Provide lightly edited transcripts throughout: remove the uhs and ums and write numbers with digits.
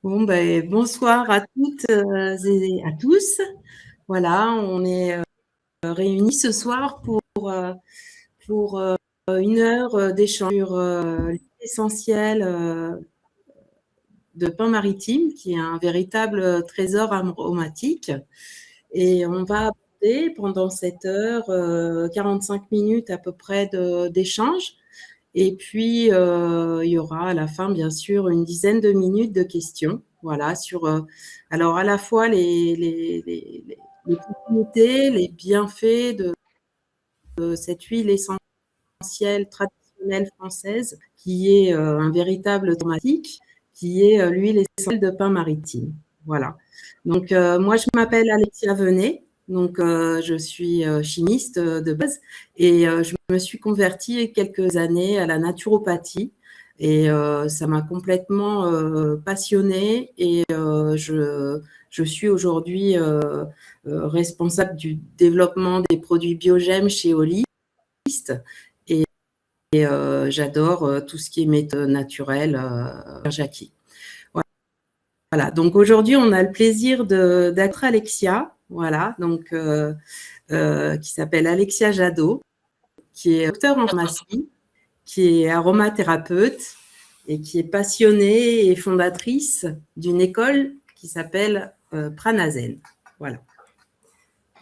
Bon, ben, bonsoir à toutes et à tous. Voilà, on est réunis ce soir pour une heure d'échange sur l'essentiel de pain maritime, qui est un véritable trésor aromatique. Et on va aborder pendant cette heure 45 minutes à peu près d'échange. Et puis, il y aura à la fin, bien sûr, une dizaine de minutes de questions. Voilà, sur alors à la fois les propriétés, les bienfaits de cette huile essentielle traditionnelle française, qui est un véritable aromatique, qui est l'huile essentielle de pain maritime. Voilà. Donc, moi, je m'appelle Alexia Venet. Donc, je suis chimiste de base et je me suis convertie il y a quelques années à la naturopathie et ça m'a complètement passionnée et je suis aujourd'hui responsable du développement des produits biogèmes chez Holist et j'adore tout ce qui est méthode naturelle, Jackie. Voilà, donc aujourd'hui, on a le plaisir d'être Alexia, voilà, donc qui s'appelle Alexia Jadot, qui est docteur en pharmacie, qui est aromathérapeute et qui est passionnée et fondatrice d'une école qui s'appelle Pranazen. Voilà.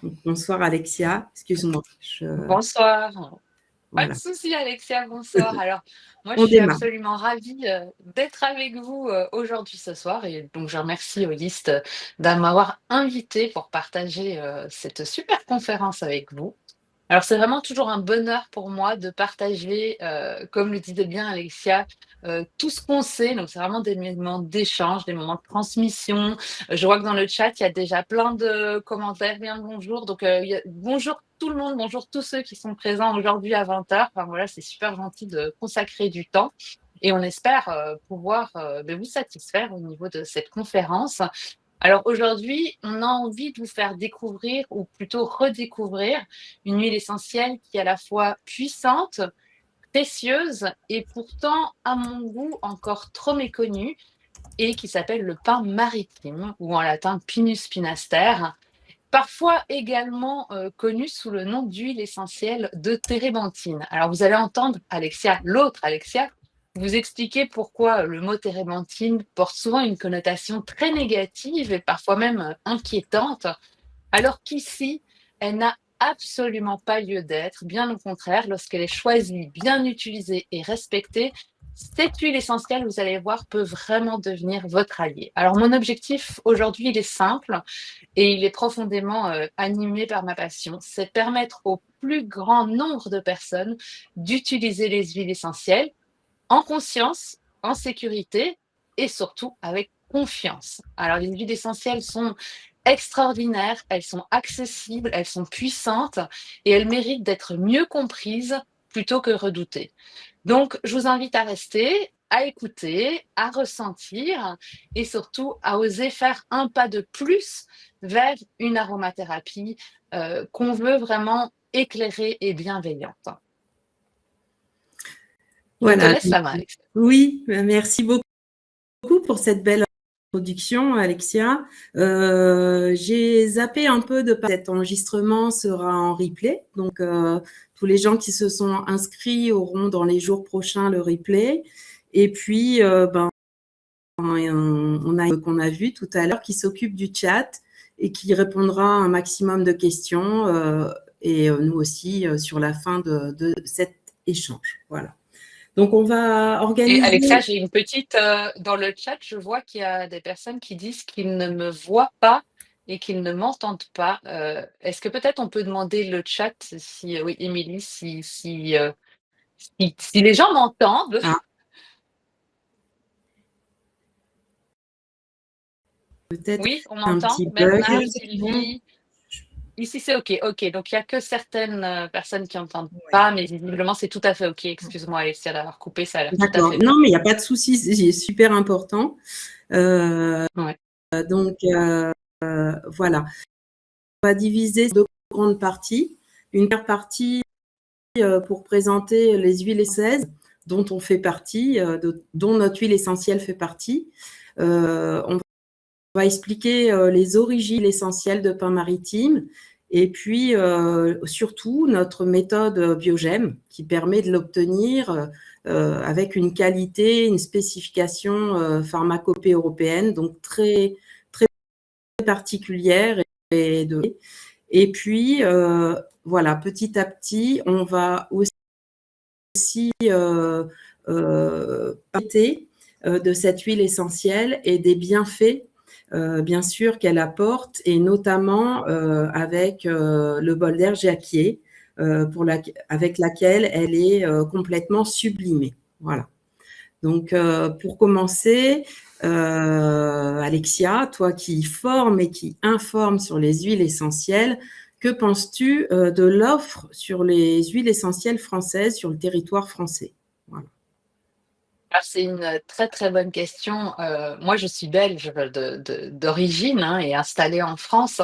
Donc, bonsoir Alexia, excuse-moi. Bonsoir. Pas de Voilà, souci, Alexia, bonsoir. Alors, moi, je on suis démarre. absolument ravie d'être avec vous aujourd'hui ce soir. Et donc, je remercie Oliste de m'avoir invité pour partager cette super conférence avec vous. Alors, c'est vraiment toujours un bonheur pour moi de partager, comme le disait bien Alexia, tout ce qu'on sait. Donc, c'est vraiment des moments d'échange, des moments de transmission. Je vois que dans le chat, il y a déjà plein de commentaires. Bien le bonjour. Donc, bonjour tout le monde, bonjour tous ceux qui sont présents aujourd'hui à 20h. Enfin, voilà, c'est super gentil de consacrer du temps. Et on espère pouvoir vous satisfaire au niveau de cette conférence. Alors aujourd'hui, on a envie de vous faire découvrir ou plutôt redécouvrir une huile essentielle qui est à la fois puissante, précieuse et pourtant, à mon goût, encore trop méconnue et qui s'appelle le pain maritime ou en latin Pinus pinaster, parfois également connue sous le nom d'huile essentielle de térébenthine. Alors vous allez entendre Alexia, l'autre Alexia, vous expliquer pourquoi le mot térébenthine porte souvent une connotation très négative et parfois même inquiétante, alors qu'ici, elle n'a absolument pas lieu d'être. Bien au contraire, lorsqu'elle est choisie, bien utilisée et respectée, cette huile essentielle, vous allez voir, peut vraiment devenir votre allié. Alors mon objectif aujourd'hui, il est simple et il est profondément animé par ma passion. C'est de permettre au plus grand nombre de personnes d'utiliser les huiles essentielles en conscience, en sécurité et surtout avec confiance. Alors les huiles essentielles sont extraordinaires, elles sont accessibles, elles sont puissantes et elles méritent d'être mieux comprises plutôt que redoutées. Donc je vous invite à rester, à écouter, à ressentir et surtout à oser faire un pas de plus vers une aromathérapie qu'on veut vraiment éclairée et bienveillante. Je te Voilà, laisse la main, Alex. oui, merci beaucoup pour cette belle introduction, Alexia. J'ai zappé un peu de cet enregistrement sera en replay. Donc, tous les gens qui se sont inscrits auront dans les jours prochains le replay. Et puis, on a qu'on a vu tout à l'heure qui s'occupe du chat et qui répondra à un maximum de questions et nous aussi sur la fin de cet échange. Voilà. Donc, on va Et Alexa, organiser. j'ai une petite dans le chat, je vois qu'il y a des personnes qui disent qu'ils ne me voient pas et qu'ils ne m'entendent pas. Est-ce que peut-être on peut demander le chat si oui, Émilie, si les gens m'entendent? Ah, peut-être Oui, on un m'entend. petit bug. Bernard, Bon, Sylvie. Ici, c'est OK. OK. Donc, il n'y a que certaines personnes qui n'entendent pas, mais visiblement, c'est tout à fait OK. Excuse-moi, Alexia, d'avoir coupé. Ça a l'air tout à d'accord. fait Non, bon. mais il n'y a pas de souci, c'est super important. Ouais. Donc, voilà. On va diviser deux grandes parties. Une première partie pour présenter les huiles essentielles, dont on fait partie, dont notre huile essentielle fait partie. On va expliquer les origines essentielles de pain maritime et puis surtout notre méthode Biogem qui permet de l'obtenir avec une qualité, une spécification pharmacopée européenne, donc très, très particulière. Et puis, voilà, petit à petit, on va aussi parler de cette huile essentielle et des bienfaits, bien sûr, qu'elle apporte, et notamment avec le bol d'air Jacquier, avec laquelle elle est complètement sublimée. Voilà. Donc, pour commencer, Alexia, toi qui formes et qui informes sur les huiles essentielles, que penses-tu de l'offre sur les huiles essentielles françaises sur le territoire français? Voilà. Alors, c'est une très très bonne question. Moi, je suis belge d'origine, hein, et installée en France.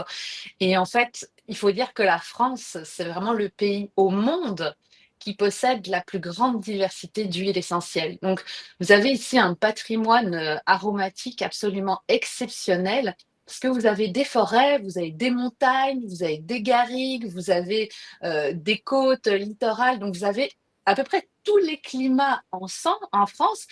Et en fait, il faut dire que la France, c'est vraiment le pays au monde qui possède la plus grande diversité d'huiles essentielles. Donc, vous avez ici un patrimoine aromatique absolument exceptionnel, parce que vous avez des forêts, vous avez des montagnes, vous avez des garrigues, vous avez des côtes littorales. Donc, vous avez à peu près tous les climats en France,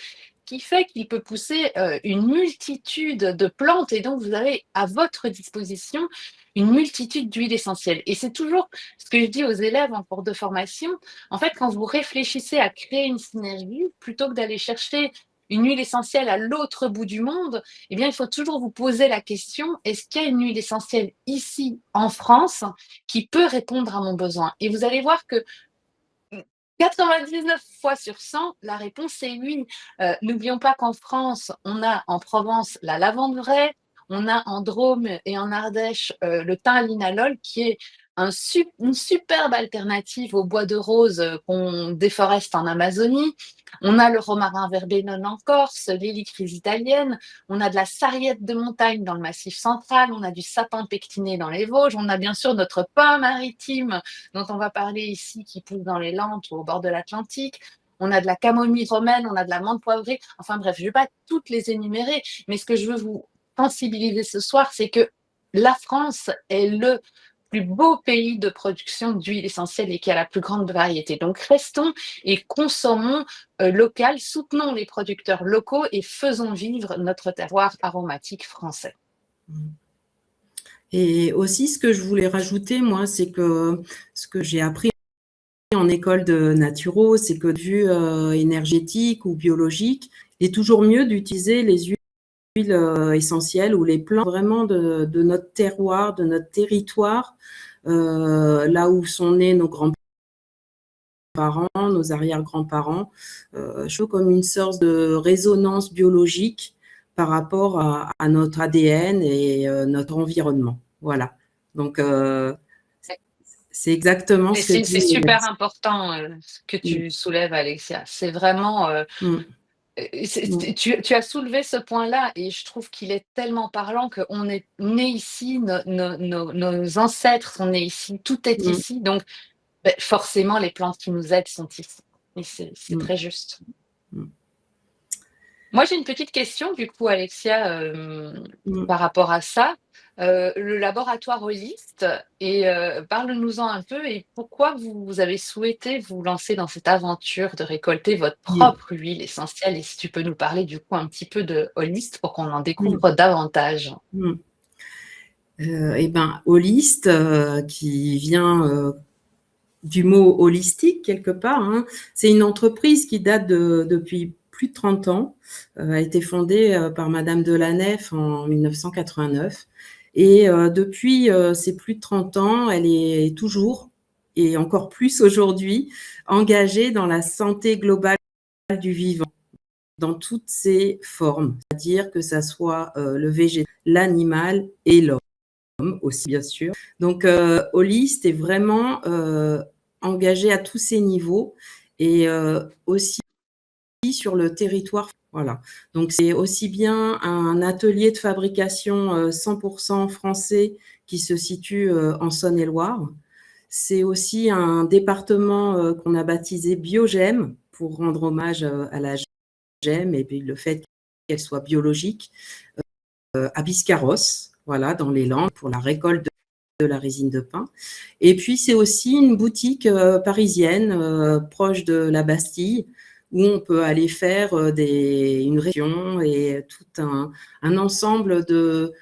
qui fait qu'il peut pousser une multitude de plantes, et donc vous avez à votre disposition une multitude d'huiles essentielles. Et c'est toujours ce que je dis aux élèves en cours de formation. En fait, quand vous réfléchissez à créer une synergie, plutôt que d'aller chercher une huile essentielle à l'autre bout du monde, eh bien, il faut toujours vous poser la question, est-ce qu'il y a une huile essentielle ici en France qui peut répondre à mon besoin? Et vous allez voir que 99 fois sur 100, la réponse est oui. N'oublions pas qu'en France, on a en Provence la lavande vraie, on a en Drôme et en Ardèche le thym à linalol, qui est une superbe alternative au bois de rose qu'on déforeste en Amazonie. On a le romarin verbenone en Corse, l'hélicryse italienne, on a de la sarriette de montagne dans le Massif central, on a du sapin pectiné dans les Vosges, on a bien sûr notre pain maritime dont on va parler ici, qui pousse dans les Landes ou au bord de l'Atlantique. On a de la camomille romaine, on a de la menthe poivrée. Enfin bref, je ne vais pas toutes les énumérer, mais ce que je veux vous sensibiliser ce soir, c'est que la France est le plus beau pays de production d'huile essentielle et qui a la plus grande variété. Donc restons et consommons local, soutenons les producteurs locaux et faisons vivre notre terroir aromatique français. Et aussi, ce que je voulais rajouter, moi, c'est que ce que j'ai appris en école de naturo, c'est que de vue énergétique ou biologique, il est toujours mieux d'utiliser les huiles essentielles ou les plantes vraiment de notre terroir, de notre territoire, là où sont nés nos grands-parents, nos arrière-grands-parents. Je trouve comme une sorte de résonance biologique par rapport à notre ADN et notre environnement. Voilà. Donc, c'est exactement ce que C'est dit. super important ce que tu soulèves, Alexia. C'est vraiment. Tu as soulevé ce point-là et je trouve qu'il est tellement parlant qu'on est né ici, nos ancêtres sont nés ici, tout est ici. Donc, forcément, les plantes qui nous aident sont ici. Et c'est très juste. Moi, j'ai une petite question, du coup, Alexia, par rapport à ça. Le laboratoire Holist, et parle-nous-en un peu, et pourquoi vous avez souhaité vous lancer dans cette aventure de récolter votre propre huile essentielle, et si tu peux nous parler du coup un petit peu de Holist pour qu'on en découvre davantage. Eh ben, Holist, qui vient du mot holistique quelque part, hein, c'est une entreprise qui date depuis plus de 30 ans, a été fondée par Madame Delanef en 1989. Et depuis ces plus de 30 ans, elle est toujours, et encore plus aujourd'hui, engagée dans la santé globale du vivant, dans toutes ses formes, c'est-à-dire que ça soit le végétal, l'animal et l'homme aussi, bien sûr. Donc, Holist est vraiment engagé à tous ces niveaux et aussi sur le territoire. Voilà. Donc, c'est aussi bien un atelier de fabrication 100% français qui se situe en Saône-et-Loire. C'est aussi un département qu'on a baptisé Biogem, pour rendre hommage à la gemme et puis le fait qu'elle soit biologique, à Biscarrosse, voilà, dans les Landes, pour la récolte de la résine de pin. Et puis, c'est aussi une boutique parisienne proche de la Bastille où on peut aller faire une région et tout un ensemble de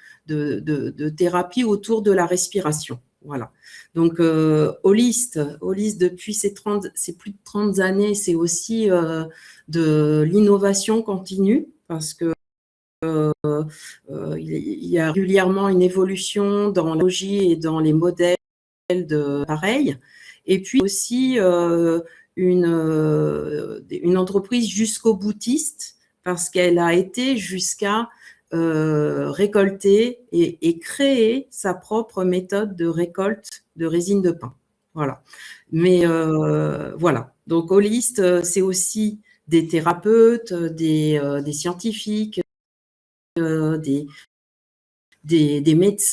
thérapies autour de la respiration. Voilà. Donc, Holist, depuis ces plus de 30 années, c'est aussi de l'innovation continue parce que il y a régulièrement une évolution dans la technologie et dans les modèles d'appareils. Et puis aussi une entreprise jusqu'au boutiste parce qu'elle a été jusqu'à récolter et créer sa propre méthode de récolte de résine de pin. Voilà. Mais voilà. Donc, Holist, c'est aussi des thérapeutes, des scientifiques, des médecins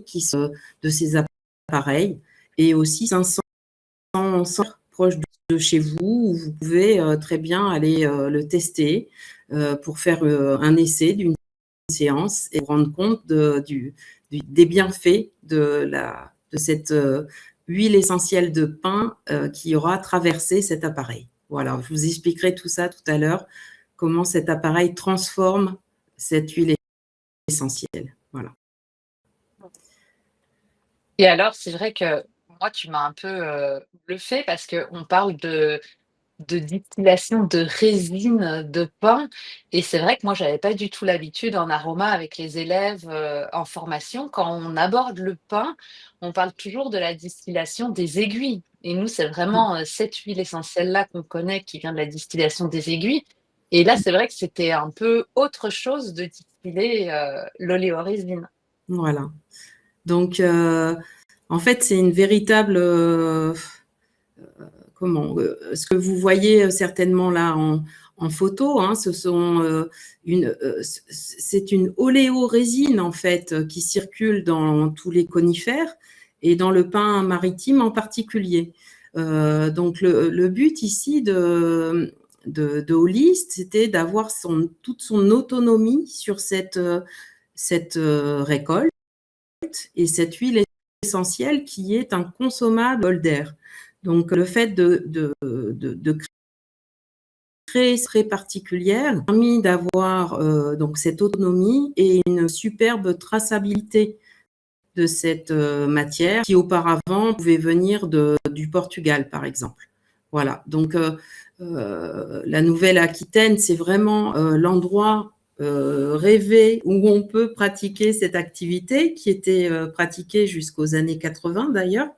qui sont de ces appareils et aussi 500 proches de chez vous où vous pouvez très bien aller le tester pour faire un essai d'une séance et vous rendre compte des bienfaits de cette huile essentielle de pin qui aura traversé cet appareil. Voilà, je vous expliquerai tout ça tout à l'heure, comment cet appareil transforme cette huile essentielle. Voilà. Et alors, c'est vrai que moi, tu m'as un peu bluffée parce qu'on parle de distillation de résine de pin. Et c'est vrai que moi, j'avais pas du tout l'habitude en aroma avec les élèves en formation. Quand on aborde le pin, on parle toujours de la distillation des aiguilles. Et nous, c'est vraiment cette huile essentielle-là qu'on connaît qui vient de la distillation des aiguilles. Et là, c'est vrai que c'était un peu autre chose de distiller l'oléorésine. Voilà. Donc, en fait, c'est une véritable ce que vous voyez certainement là en photo, hein, c'est une oléorésine en fait qui circule dans tous les conifères et dans le pin maritime en particulier. Donc le but ici de Holist, c'était d'avoir toute son autonomie sur cette récolte et cette huile essentielle qui est un consommable Bolder. Donc, le fait de créer très particulière a permis d'avoir donc cette autonomie et une superbe traçabilité de cette matière qui auparavant pouvait venir du Portugal, par exemple. Voilà. Donc, la Nouvelle-Aquitaine, c'est vraiment l'endroit rêvé où on peut pratiquer cette activité qui était pratiquée jusqu'aux années 80 d'ailleurs,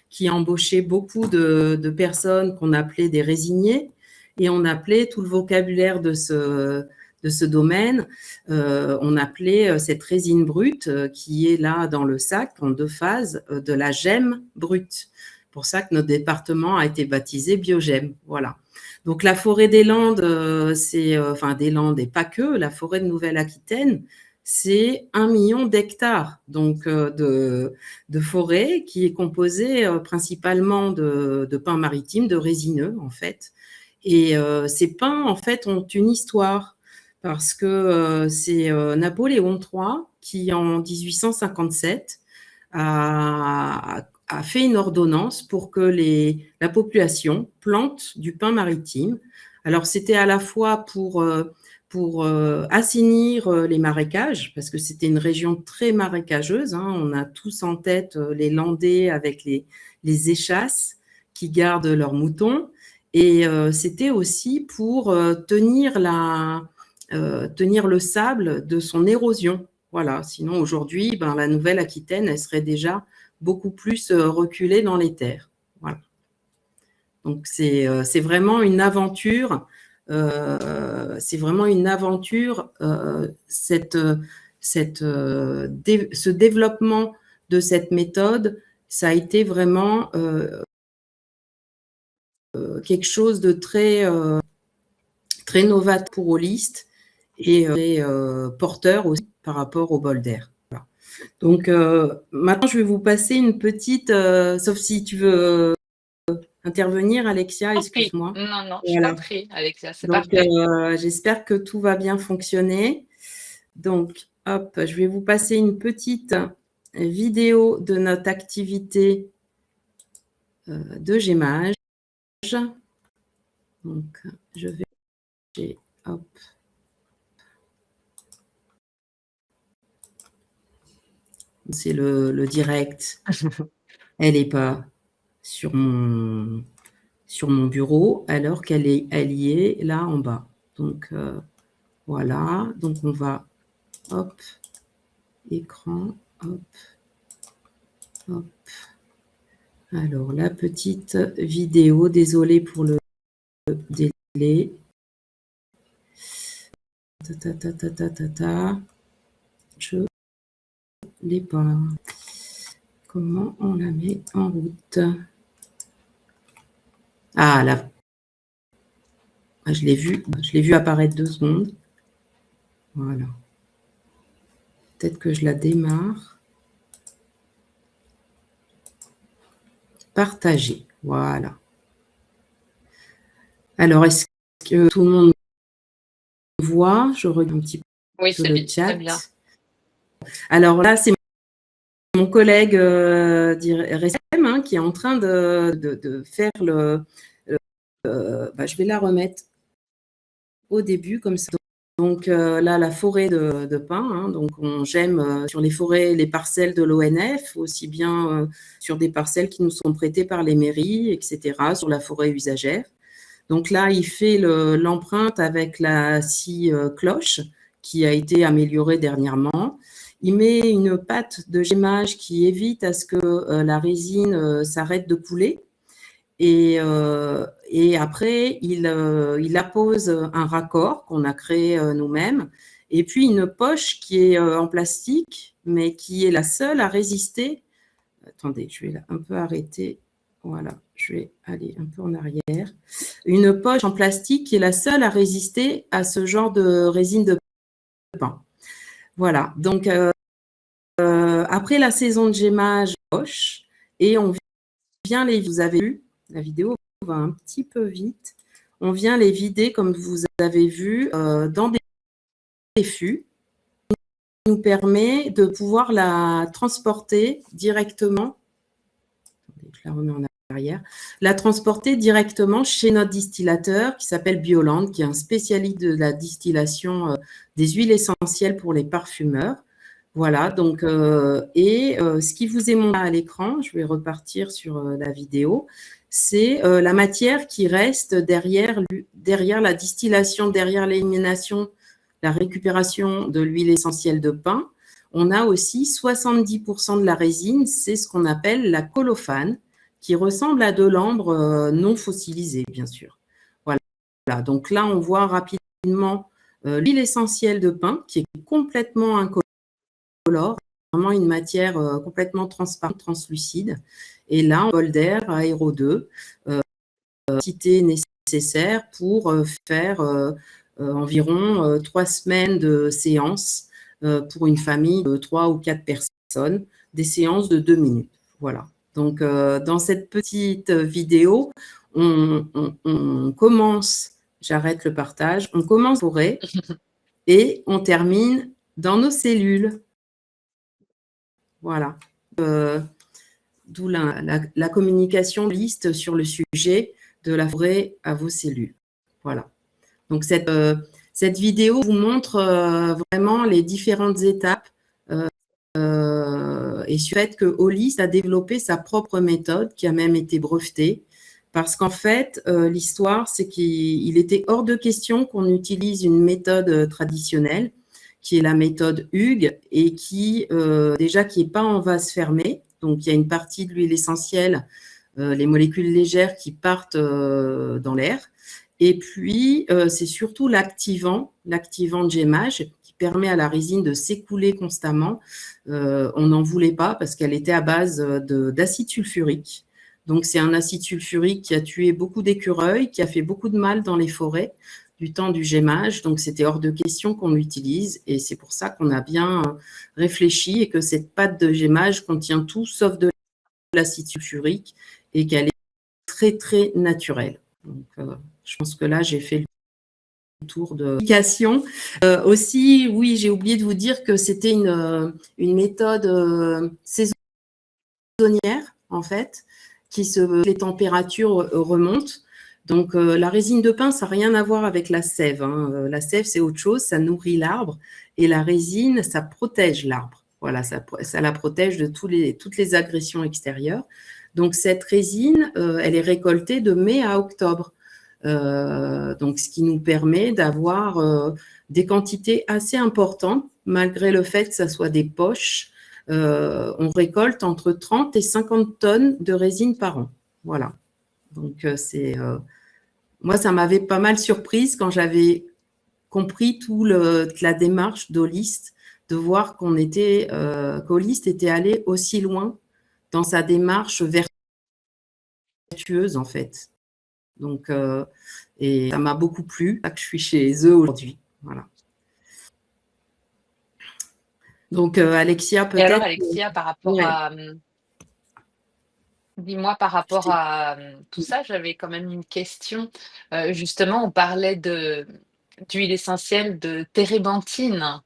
qui embauchait beaucoup de personnes qu'on appelait des résiniers et on appelait tout le vocabulaire de ce domaine, on appelait cette résine brute qui est là dans le sac en 2 phases de la gemme brute. C'est pour ça que notre département a été baptisé Biogem. Voilà. Donc la forêt des Landes, des Landes et pas que, la forêt de Nouvelle-Aquitaine, c'est 1 million d'hectares donc de forêt qui est composée principalement de pins maritimes, de résineux en fait. Et ces pins en fait ont une histoire parce que c'est Napoléon III qui en 1857 a fait une ordonnance pour que la population plante du pin maritime. Alors c'était à la fois pour assainir les marécages, parce que c'était une région très marécageuse, hein. On a tous en tête les Landais avec les échasses qui gardent leurs moutons. Et c'était aussi pour tenir le sable de son érosion. Voilà. Sinon, aujourd'hui, la Nouvelle-Aquitaine, elle serait déjà beaucoup plus reculée dans les terres. Voilà. Donc, c'est vraiment une aventure. C'est vraiment une aventure, ce développement de cette méthode, ça a été vraiment quelque chose de très novateur pour Holist et porteur aussi par rapport au Bolder. Voilà. Donc maintenant, je vais vous passer une petite, sauf si tu veux intervenir, Alexia? T'en prie. Excuse-moi. Non, non, je t'en Voilà. prie, Alexia, c'est Donc, parfait. j'espère que tout va bien fonctionner. Donc, hop, je vais vous passer une petite vidéo de notre activité de gémage. Donc, je vais, hop. C'est le direct. Elle n'est pas sur mon bureau alors qu'elle y est là en bas. Donc, voilà. Donc, on va, hop, écran, hop, hop. Alors, la petite vidéo, désolée pour le délai. Je ne l'ai pas. Comment on la met en route? Ah, là. Je l'ai vu apparaître 2 secondes. Voilà. Peut-être que je la démarre. Partager. Voilà. Alors, est-ce que tout le monde voit? Je regarde un petit Oui, peu c'est le bien. chat. Bien. Alors là, c'est mon collègue Ressem qui est en train de faire le... je vais la remettre au début comme ça. Donc là, la forêt de pins. Hein, donc on gemme sur les forêts, les parcelles de l'ONF, aussi bien sur des parcelles qui nous sont prêtées par les mairies, etc., sur la forêt usagère. Donc là, il fait l'empreinte avec la scie cloche qui a été améliorée dernièrement. Il met une pâte de gémage qui évite à ce que la résine s'arrête de couler. Et après, il appose un raccord qu'on a créé nous-mêmes, et puis une poche qui est en plastique, mais qui est la seule à résister. Attendez, je vais un peu arrêter. Voilà, je vais aller un peu en arrière. Une poche en plastique qui est la seule à résister à ce genre de résine de pain. Voilà, donc après la saison de gémage, poche, et on vient les... Vous avez vu, la vidéo va un petit peu vite. On vient les vider, comme vous avez vu, dans des fûts. Qui nous permet de pouvoir la transporter directement. Je la remets en arrière. La transporter directement chez notre distillateur qui s'appelle Bioland, qui est un spécialiste de la distillation des huiles essentielles pour les parfumeurs. Voilà, donc, ce qui vous est montré à l'écran, je vais repartir sur la vidéo, c'est la matière qui reste derrière la distillation, derrière l'élimination, la récupération de l'huile essentielle de pin. On a aussi 70% de la résine, c'est ce qu'on appelle la colophane, qui ressemble à de l'ambre non fossilisé, bien sûr. Voilà, donc là, on voit rapidement l'huile essentielle de pin qui est complètement incolore, vraiment une matière complètement transparente, translucide. Et là, un bol d'air aéro 2, quantité nécessaire pour faire environ 3 semaines de séances pour une famille de 3 ou 4 personnes, des séances de 2 minutes. Voilà. Donc, dans cette petite vidéo, on commence, j'arrête le partage, on commence forêt et on termine dans nos cellules. Voilà. D'où la communication liste sur le sujet de la forêt à vos cellules. Voilà. Donc, cette vidéo vous montre vraiment les différentes étapes et sur le fait que Holist a développé sa propre méthode qui a même été brevetée. Parce qu'en fait, l'histoire, c'est qu'il était hors de question qu'on utilise une méthode traditionnelle, qui est la méthode Hugues, et qui n'est pas en vase fermé. Donc, il y a une partie de l'huile essentielle, les molécules légères qui partent dans l'air. Et puis, c'est surtout l'activant de gémage qui permet à la résine de s'écouler constamment. On n'en voulait pas parce qu'elle était à base d'acide sulfurique. Donc, c'est un acide sulfurique qui a tué beaucoup d'écureuils, qui a fait beaucoup de mal dans les forêts du temps du gémage. Donc, c'était hors de question qu'on l'utilise. Et c'est pour ça qu'on a bien réfléchi et que cette pâte de gémage contient tout sauf de l'acide sulfurique et qu'elle est très, très naturel. Donc, je pense que là, j'ai fait le tour de l'application. Aussi, oui, j'ai oublié de vous dire que c'était une méthode saisonnière, en fait, les températures remontent. Donc, la résine de pin, ça n'a rien à voir avec la sève. Hein. La sève, c'est autre chose, ça nourrit l'arbre. Et la résine, ça protège l'arbre. Voilà, ça la protège de toutes les agressions extérieures. Donc, cette résine, elle est récoltée de mai à octobre. Donc, ce qui nous permet d'avoir des quantités assez importantes, malgré le fait que ça soit des poches. On récolte entre 30 et 50 tonnes de résine par an. Voilà. Donc, moi, ça m'avait pas mal surprise quand j'avais compris la démarche d'Holist, de voir qu'Holist était allé aussi loin dans sa démarche vertueuse, en fait. Donc, et ça m'a beaucoup plu, que je suis chez eux aujourd'hui. Voilà. Donc, Alexia, peut-être. Et alors, Alexia, par rapport à... Dis-moi, par rapport à tout ça, j'avais quand même une question. Justement, on parlait d'huile essentielle de térébenthine.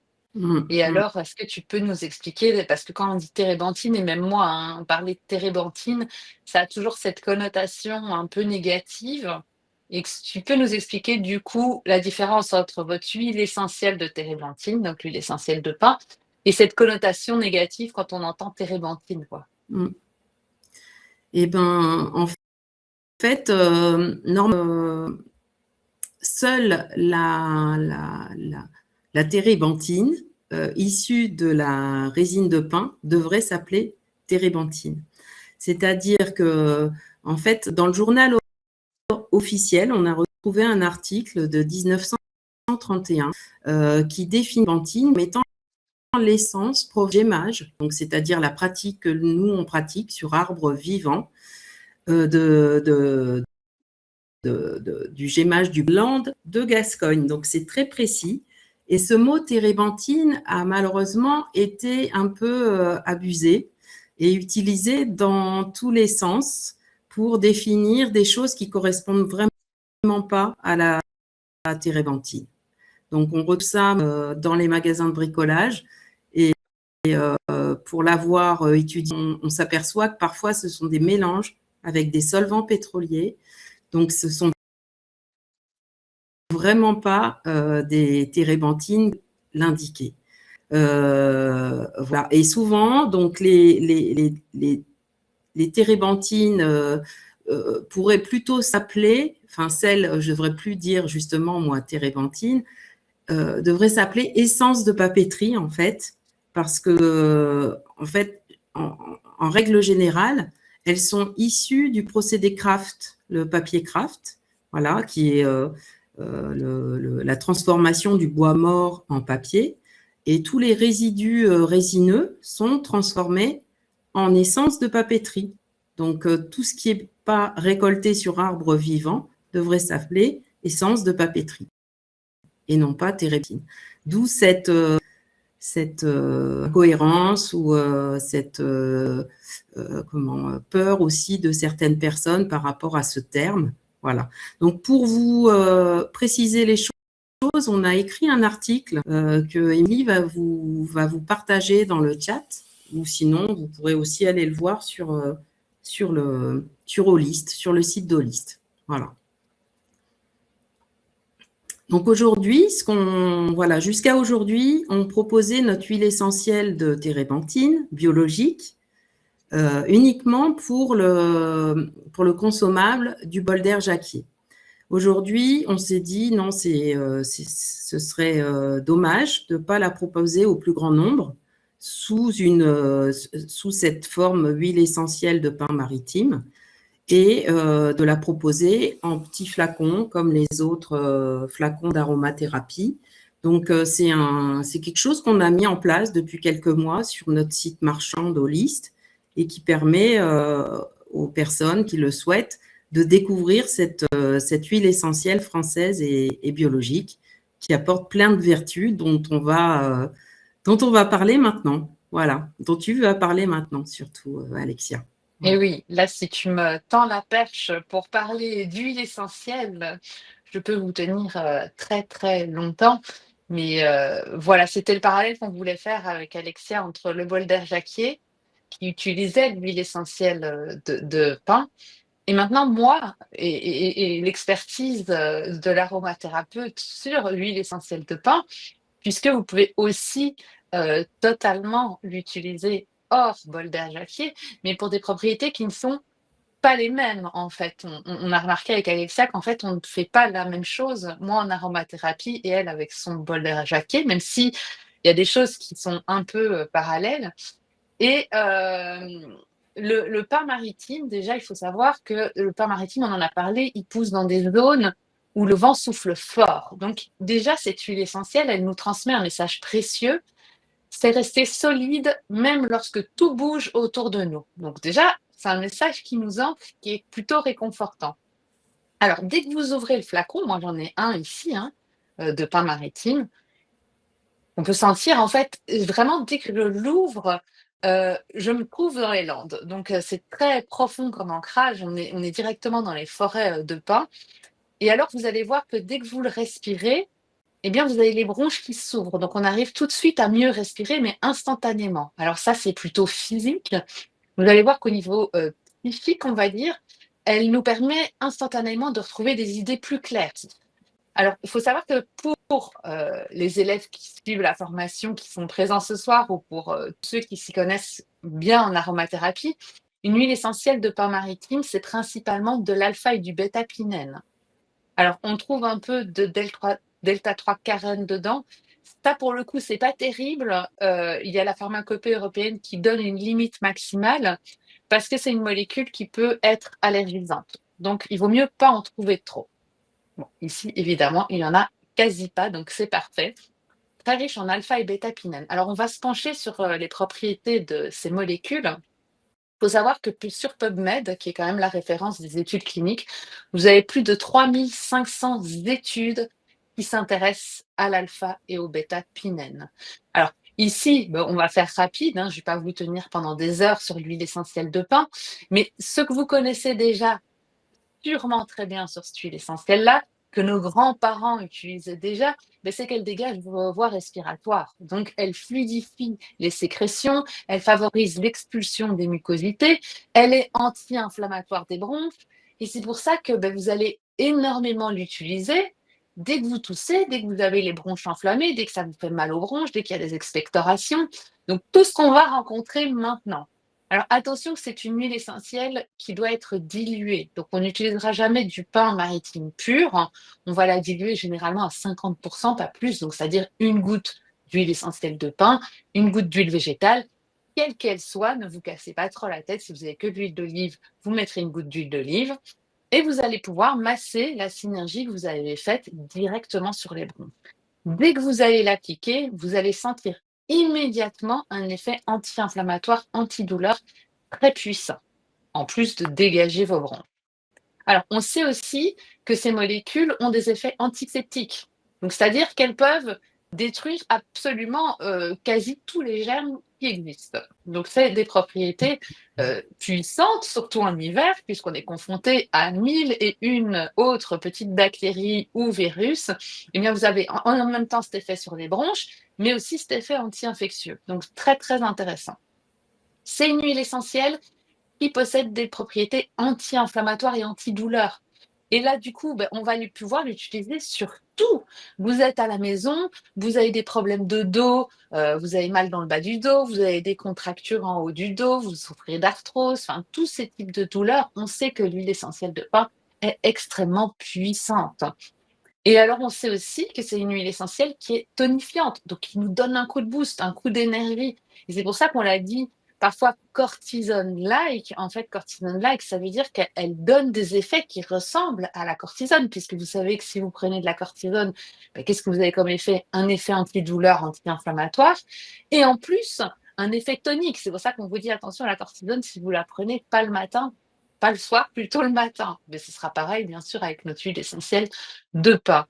Et alors, est-ce que tu peux nous expliquer, parce que quand on dit térébenthine, et même moi, hein, on parlait de térébenthine, ça a toujours cette connotation un peu négative. Et que tu peux nous expliquer du coup la différence entre votre huile essentielle de térébenthine, donc l'huile essentielle de pin, et cette connotation négative quand on entend térébenthine, quoi. Eh bien, en fait, seule la térébenthine issue de la résine de pin devrait s'appeler térébenthine. C'est-à-dire que, en fait, dans le journal officiel, on a retrouvé un article de 1931 qui définit térébenthine comme étant l'essence gémage, donc c'est-à-dire la pratique que nous on pratique sur arbres vivants du gémage du blanc de Gascogne. Donc c'est très précis. Et ce mot térébenthine a malheureusement été un peu abusé et utilisé dans tous les sens pour définir des choses qui correspondent vraiment pas à la térébenthine. Donc on retrouve ça dans les magasins de bricolage. Et pour l'avoir étudié, on s'aperçoit que parfois ce sont des mélanges avec des solvants pétroliers. Donc ce sont vraiment pas des térébenthines l'indiquer. Voilà. Et souvent, donc les térébenthines pourraient plutôt s'appeler, enfin celle, je devrais plus dire justement moi térébenthine, devrait s'appeler essence de papeterie en fait, parce que en fait, en règle générale, elles sont issues du procédé Kraft, le papier Kraft, voilà, qui est la transformation du bois mort en papier, et tous les résidus résineux sont transformés en essence de papeterie. Donc, tout ce qui n'est pas récolté sur arbre vivant devrait s'appeler essence de papeterie et non pas térébenthine. D'où cette cohérence ou cette peur aussi de certaines personnes par rapport à ce terme. Voilà. Donc, pour vous préciser les choses, on a écrit un article que Émilie va vous partager dans le chat, ou sinon, vous pourrez aussi aller le voir sur Holist, sur le site d'Holist. Voilà. Donc aujourd'hui, jusqu'à aujourd'hui, on proposait notre huile essentielle de térébenthine biologique uniquement pour le consommable du bol d'air jacquier. Aujourd'hui, on s'est dit non, ce serait dommage de ne pas la proposer au plus grand nombre sous cette forme huile essentielle de pin maritime, et de la proposer en petits flacons comme les autres flacons d'aromathérapie. Donc, c'est quelque chose qu'on a mis en place depuis quelques mois sur notre site marchand d'Holist et qui permet aux personnes qui le souhaitent de découvrir cette huile essentielle française et biologique qui apporte plein de vertus dont on va parler maintenant. Voilà, dont tu vas parler maintenant surtout, Alexia. Et Voilà. oui, là, si tu me tends la perche pour parler d'huile essentielle, je peux vous tenir très très longtemps. Mais voilà, c'était le parallèle qu'on voulait faire avec Alexia entre le bol d'air jacquier, qui utilisait l'huile essentielle de pin, et maintenant moi, et l'expertise de l'aromathérapeute sur l'huile essentielle de pin, puisque vous pouvez aussi totalement l'utiliser hors bol d'air jacquier, mais pour des propriétés qui ne sont pas les mêmes en fait. On a remarqué avec Alexia qu'en fait, on ne fait pas la même chose, moi en aromathérapie et elle avec son bol d'air jacquier, même si il y a des choses qui sont un peu parallèles. Et le pain maritime, déjà, il faut savoir que le pain maritime, on en a parlé, il pousse dans des zones où le vent souffle fort. Donc déjà, cette huile essentielle, elle nous transmet un message précieux, c'est rester solide même lorsque tout bouge autour de nous. Donc déjà, c'est un message qui nous ancre, qui est plutôt réconfortant. Alors, dès que vous ouvrez le flacon, moi j'en ai un ici, hein, de pain maritime, on peut sentir en fait, vraiment dès que je l'ouvre, je me trouve dans les Landes. Donc, c'est très profond comme ancrage, on est directement dans les forêts, de pins, et alors vous allez voir que dès que vous le respirez, eh bien, vous avez les bronches qui s'ouvrent. Donc, on arrive tout de suite à mieux respirer, mais instantanément. Alors ça, c'est plutôt physique. Vous allez voir qu'au niveau psychique, on va dire, elle nous permet instantanément de retrouver des idées plus claires. Alors, il faut savoir que pour les élèves qui suivent la formation, qui sont présents ce soir, ou pour ceux qui s'y connaissent bien en aromathérapie, une huile essentielle de pin maritime, c'est principalement de l'alpha et du bêta-pinène. Alors, on trouve un peu de delta 3 carène dedans. Ça, pour le coup, c'est pas terrible. Il y a la pharmacopée européenne qui donne une limite maximale parce que c'est une molécule qui peut être allergisante. Donc, il vaut mieux pas en trouver trop. Bon, ici, évidemment, il y en a quasi pas, donc c'est parfait. Très riche en alpha et bêta-pinène. Alors, on va se pencher sur les propriétés de ces molécules. Il faut savoir que sur PubMed, qui est quand même la référence des études cliniques, vous avez plus de 3500 études qui s'intéressent à l'alpha et au bêta-pinène. Alors, ici, on va faire rapide, hein, je ne vais pas vous tenir pendant des heures sur l'huile essentielle de pin, mais ce que vous connaissez déjà sûrement très bien sur cette huile essentielle-là, que nos grands-parents utilisaient déjà, mais c'est qu'elle dégage vos voies respiratoires. Donc, elle fluidifie les sécrétions, elle favorise l'expulsion des mucosités, elle est anti-inflammatoire des bronches. Et c'est pour ça que vous allez énormément l'utiliser dès que vous toussez, dès que vous avez les bronches enflammées, dès que ça vous fait mal aux bronches, dès qu'il y a des expectorations. Donc, tout ce qu'on va rencontrer maintenant. Alors attention, c'est une huile essentielle qui doit être diluée. Donc on n'utilisera jamais du pain maritime pur. On va la diluer généralement à 50%, pas plus. Donc c'est-à-dire une goutte d'huile essentielle de pain, une goutte d'huile végétale, quelle qu'elle soit. Ne vous cassez pas trop la tête. Si vous n'avez que de l'huile d'olive, vous mettrez une goutte d'huile d'olive. Et vous allez pouvoir masser la synergie que vous avez faite directement sur les bronches. Dès que vous allez l'appliquer, vous allez sentir immédiatement un effet anti-inflammatoire, antidouleur très puissant, en plus de dégager vos bronches. Alors, on sait aussi que ces molécules ont des effets antiseptiques. Donc, c'est-à-dire qu'elles peuvent détruire absolument quasi tous les germes qui existent. Donc, c'est des propriétés puissantes, surtout en hiver, puisqu'on est confronté à 1001 autres petites bactéries ou virus. Eh bien, vous avez en même temps cet effet sur les bronches, mais aussi cet effet anti-infectieux. Donc, très, très intéressant. C'est une huile essentielle qui possède des propriétés anti-inflammatoires et antidouleurs. Et là, du coup, on va pouvoir l'utiliser sur tout. Vous êtes à la maison, vous avez des problèmes de dos, vous avez mal dans le bas du dos, vous avez des contractures en haut du dos, vous souffrez d'arthrose, enfin, tous ces types de douleurs, on sait que l'huile essentielle de pin est extrêmement puissante. Et alors, on sait aussi que c'est une huile essentielle qui est tonifiante, donc qui nous donne un coup de boost, un coup d'énergie. Et c'est pour ça qu'on l'a dit parfois cortisone-like. En fait, cortisone-like, ça veut dire qu'elle donne des effets qui ressemblent à la cortisone, puisque vous savez que si vous prenez de la cortisone, qu'est-ce que vous avez comme effet? Un effet antidouleur, anti-inflammatoire, et en plus, un effet tonique. C'est pour ça qu'on vous dit attention à la cortisone si vous la prenez pas le matin, pas le soir, plutôt le matin. Mais ce sera pareil, bien sûr, avec notre huile essentielle de pin.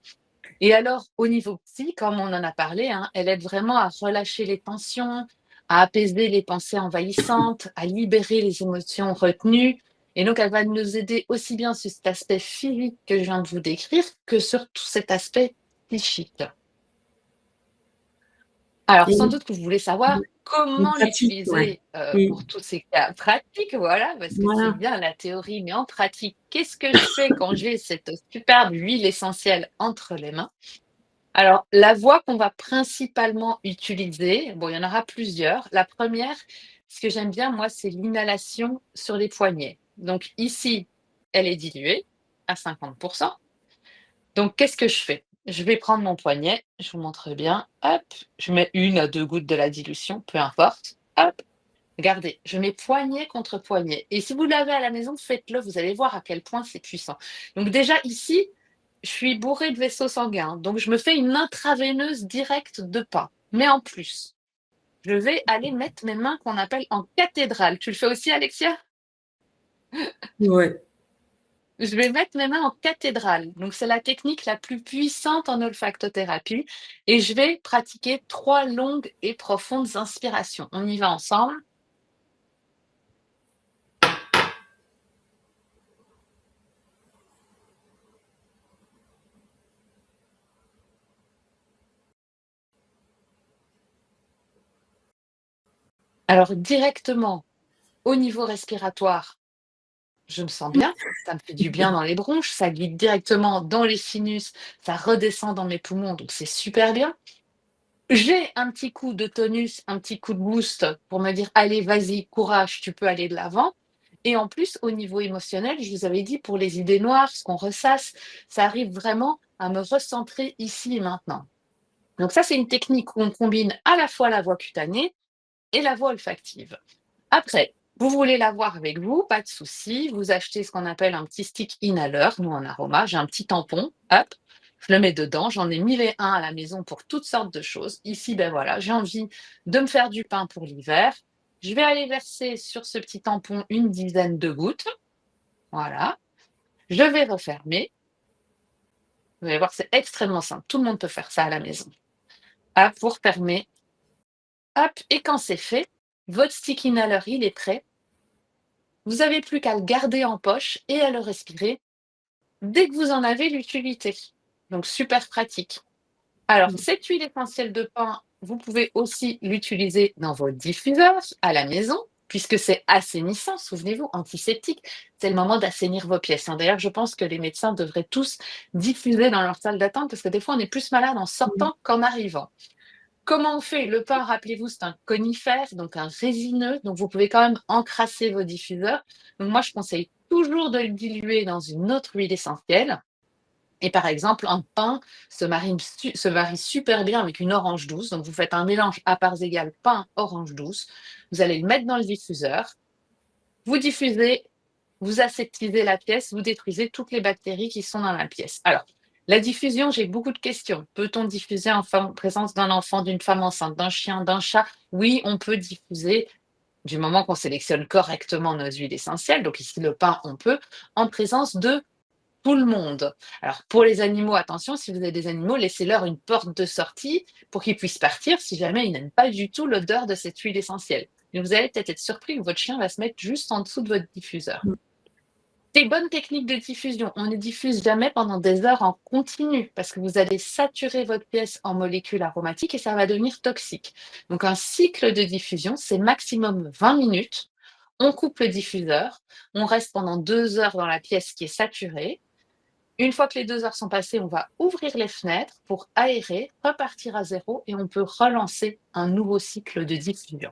Et alors, au niveau psy, comme on en a parlé, hein, elle aide vraiment à relâcher les tensions, à apaiser les pensées envahissantes, à libérer les émotions retenues. Et donc, elle va nous aider aussi bien sur cet aspect physique que je viens de vous décrire que sur tout cet aspect psychique. Alors, Et sans doute que vous voulez savoir une comment pratique, ouais. l'utiliser Mmh. pour tous ces cas pratiques, voilà, parce que c'est Voilà. bien la théorie, mais en pratique, qu'est-ce que je fais quand j'ai cette superbe huile essentielle entre les mains? Alors, la voie qu'on va principalement utiliser, bon, il y en aura plusieurs. La première, ce que j'aime bien, moi, c'est l'inhalation sur les poignets. Donc ici, elle est diluée à 50%. Donc, qu'est-ce que je fais? Je vais prendre mon poignet, je vous montre bien. Hop, je mets 1 à 2 gouttes de la dilution, peu importe. Hop, regardez, je mets poignet contre poignet. Et si vous l'avez à la maison, faites-le, vous allez voir à quel point c'est puissant. Donc déjà ici, je suis bourrée de vaisseaux sanguins, donc je me fais une intraveineuse directe de pain. Mais en plus, je vais aller mettre mes mains qu'on appelle en cathédrale. Tu le fais aussi, Alexia? Ouais. Je vais mettre mes mains en cathédrale. Donc, c'est la technique la plus puissante en olfactothérapie. Et je vais pratiquer 3 longues et profondes inspirations. On y va ensemble. Alors, directement au niveau respiratoire, je me sens bien. Ça me fait du bien dans les bronches. Ça glide directement dans les sinus. Ça redescend dans mes poumons. Donc, c'est super bien. J'ai un petit coup de tonus, un petit coup de boost pour me dire: «Allez, vas-y, courage, tu peux aller de l'avant». Et en plus, au niveau émotionnel, je vous avais dit pour les idées noires, ce qu'on ressasse, ça arrive vraiment à me recentrer ici et maintenant. Donc ça, c'est une technique où on combine à la fois la voie cutanée et la voie olfactive. Après, vous voulez l'avoir avec vous, pas de souci. Vous achetez ce qu'on appelle un petit stick inhaler, nous en aroma. J'ai un petit tampon, hop, je le mets dedans. J'en ai 1001 à la maison pour toutes sortes de choses. Ici, ben voilà, j'ai envie de me faire du pain pour l'hiver. Je vais aller verser sur ce petit tampon une dizaine de gouttes. Voilà. Je vais refermer. Vous allez voir, c'est extrêmement simple. Tout le monde peut faire ça à la maison. Hop, vous refermez. Hop, et quand c'est fait, votre stick inhaler, il est prêt. Vous n'avez plus qu'à le garder en poche et à le respirer dès que vous en avez l'utilité. Donc super pratique. Alors, cette huile essentielle de pin, vous pouvez aussi l'utiliser dans vos diffuseurs à la maison, puisque c'est assainissant, souvenez-vous, antiseptique. C'est le moment d'assainir vos pièces, hein. D'ailleurs, je pense que les médecins devraient tous diffuser dans leur salle d'attente, parce que des fois, on est plus malade en Mmh. sortant qu'en arrivant. Comment on fait? Le pain, rappelez-vous, c'est un conifère, donc un résineux, donc vous pouvez quand même encrasser vos diffuseurs. Donc moi, je conseille toujours de le diluer dans une autre huile essentielle. Et par exemple, un pain se marie super bien avec une orange douce. Donc vous faites un mélange à parts égales pain-orange douce. Vous allez le mettre dans le diffuseur. Vous diffusez, vous aseptisez la pièce, vous détruisez toutes les bactéries qui sont dans la pièce. Alors, la diffusion, j'ai beaucoup de questions. Peut-on diffuser en présence d'un enfant, d'une femme enceinte, d'un chien, d'un chat? Oui, on peut diffuser du moment qu'on sélectionne correctement nos huiles essentielles. Donc ici, le pain, on peut, en présence de tout le monde. Alors, pour les animaux, attention, si vous avez des animaux, laissez-leur une porte de sortie pour qu'ils puissent partir si jamais ils n'aiment pas du tout l'odeur de cette huile essentielle. Mais vous allez peut-être être surpris que votre chien va se mettre juste en dessous de votre diffuseur. Des bonnes techniques de diffusion. On ne diffuse jamais pendant des heures en continu parce que vous allez saturer votre pièce en molécules aromatiques et ça va devenir toxique. Donc, un cycle de diffusion, c'est maximum 20 minutes. On coupe le diffuseur, on reste pendant 2 heures dans la pièce qui est saturée. Une fois que les 2 heures sont passées, on va ouvrir les fenêtres pour aérer, repartir à zéro et on peut relancer un nouveau cycle de diffusion.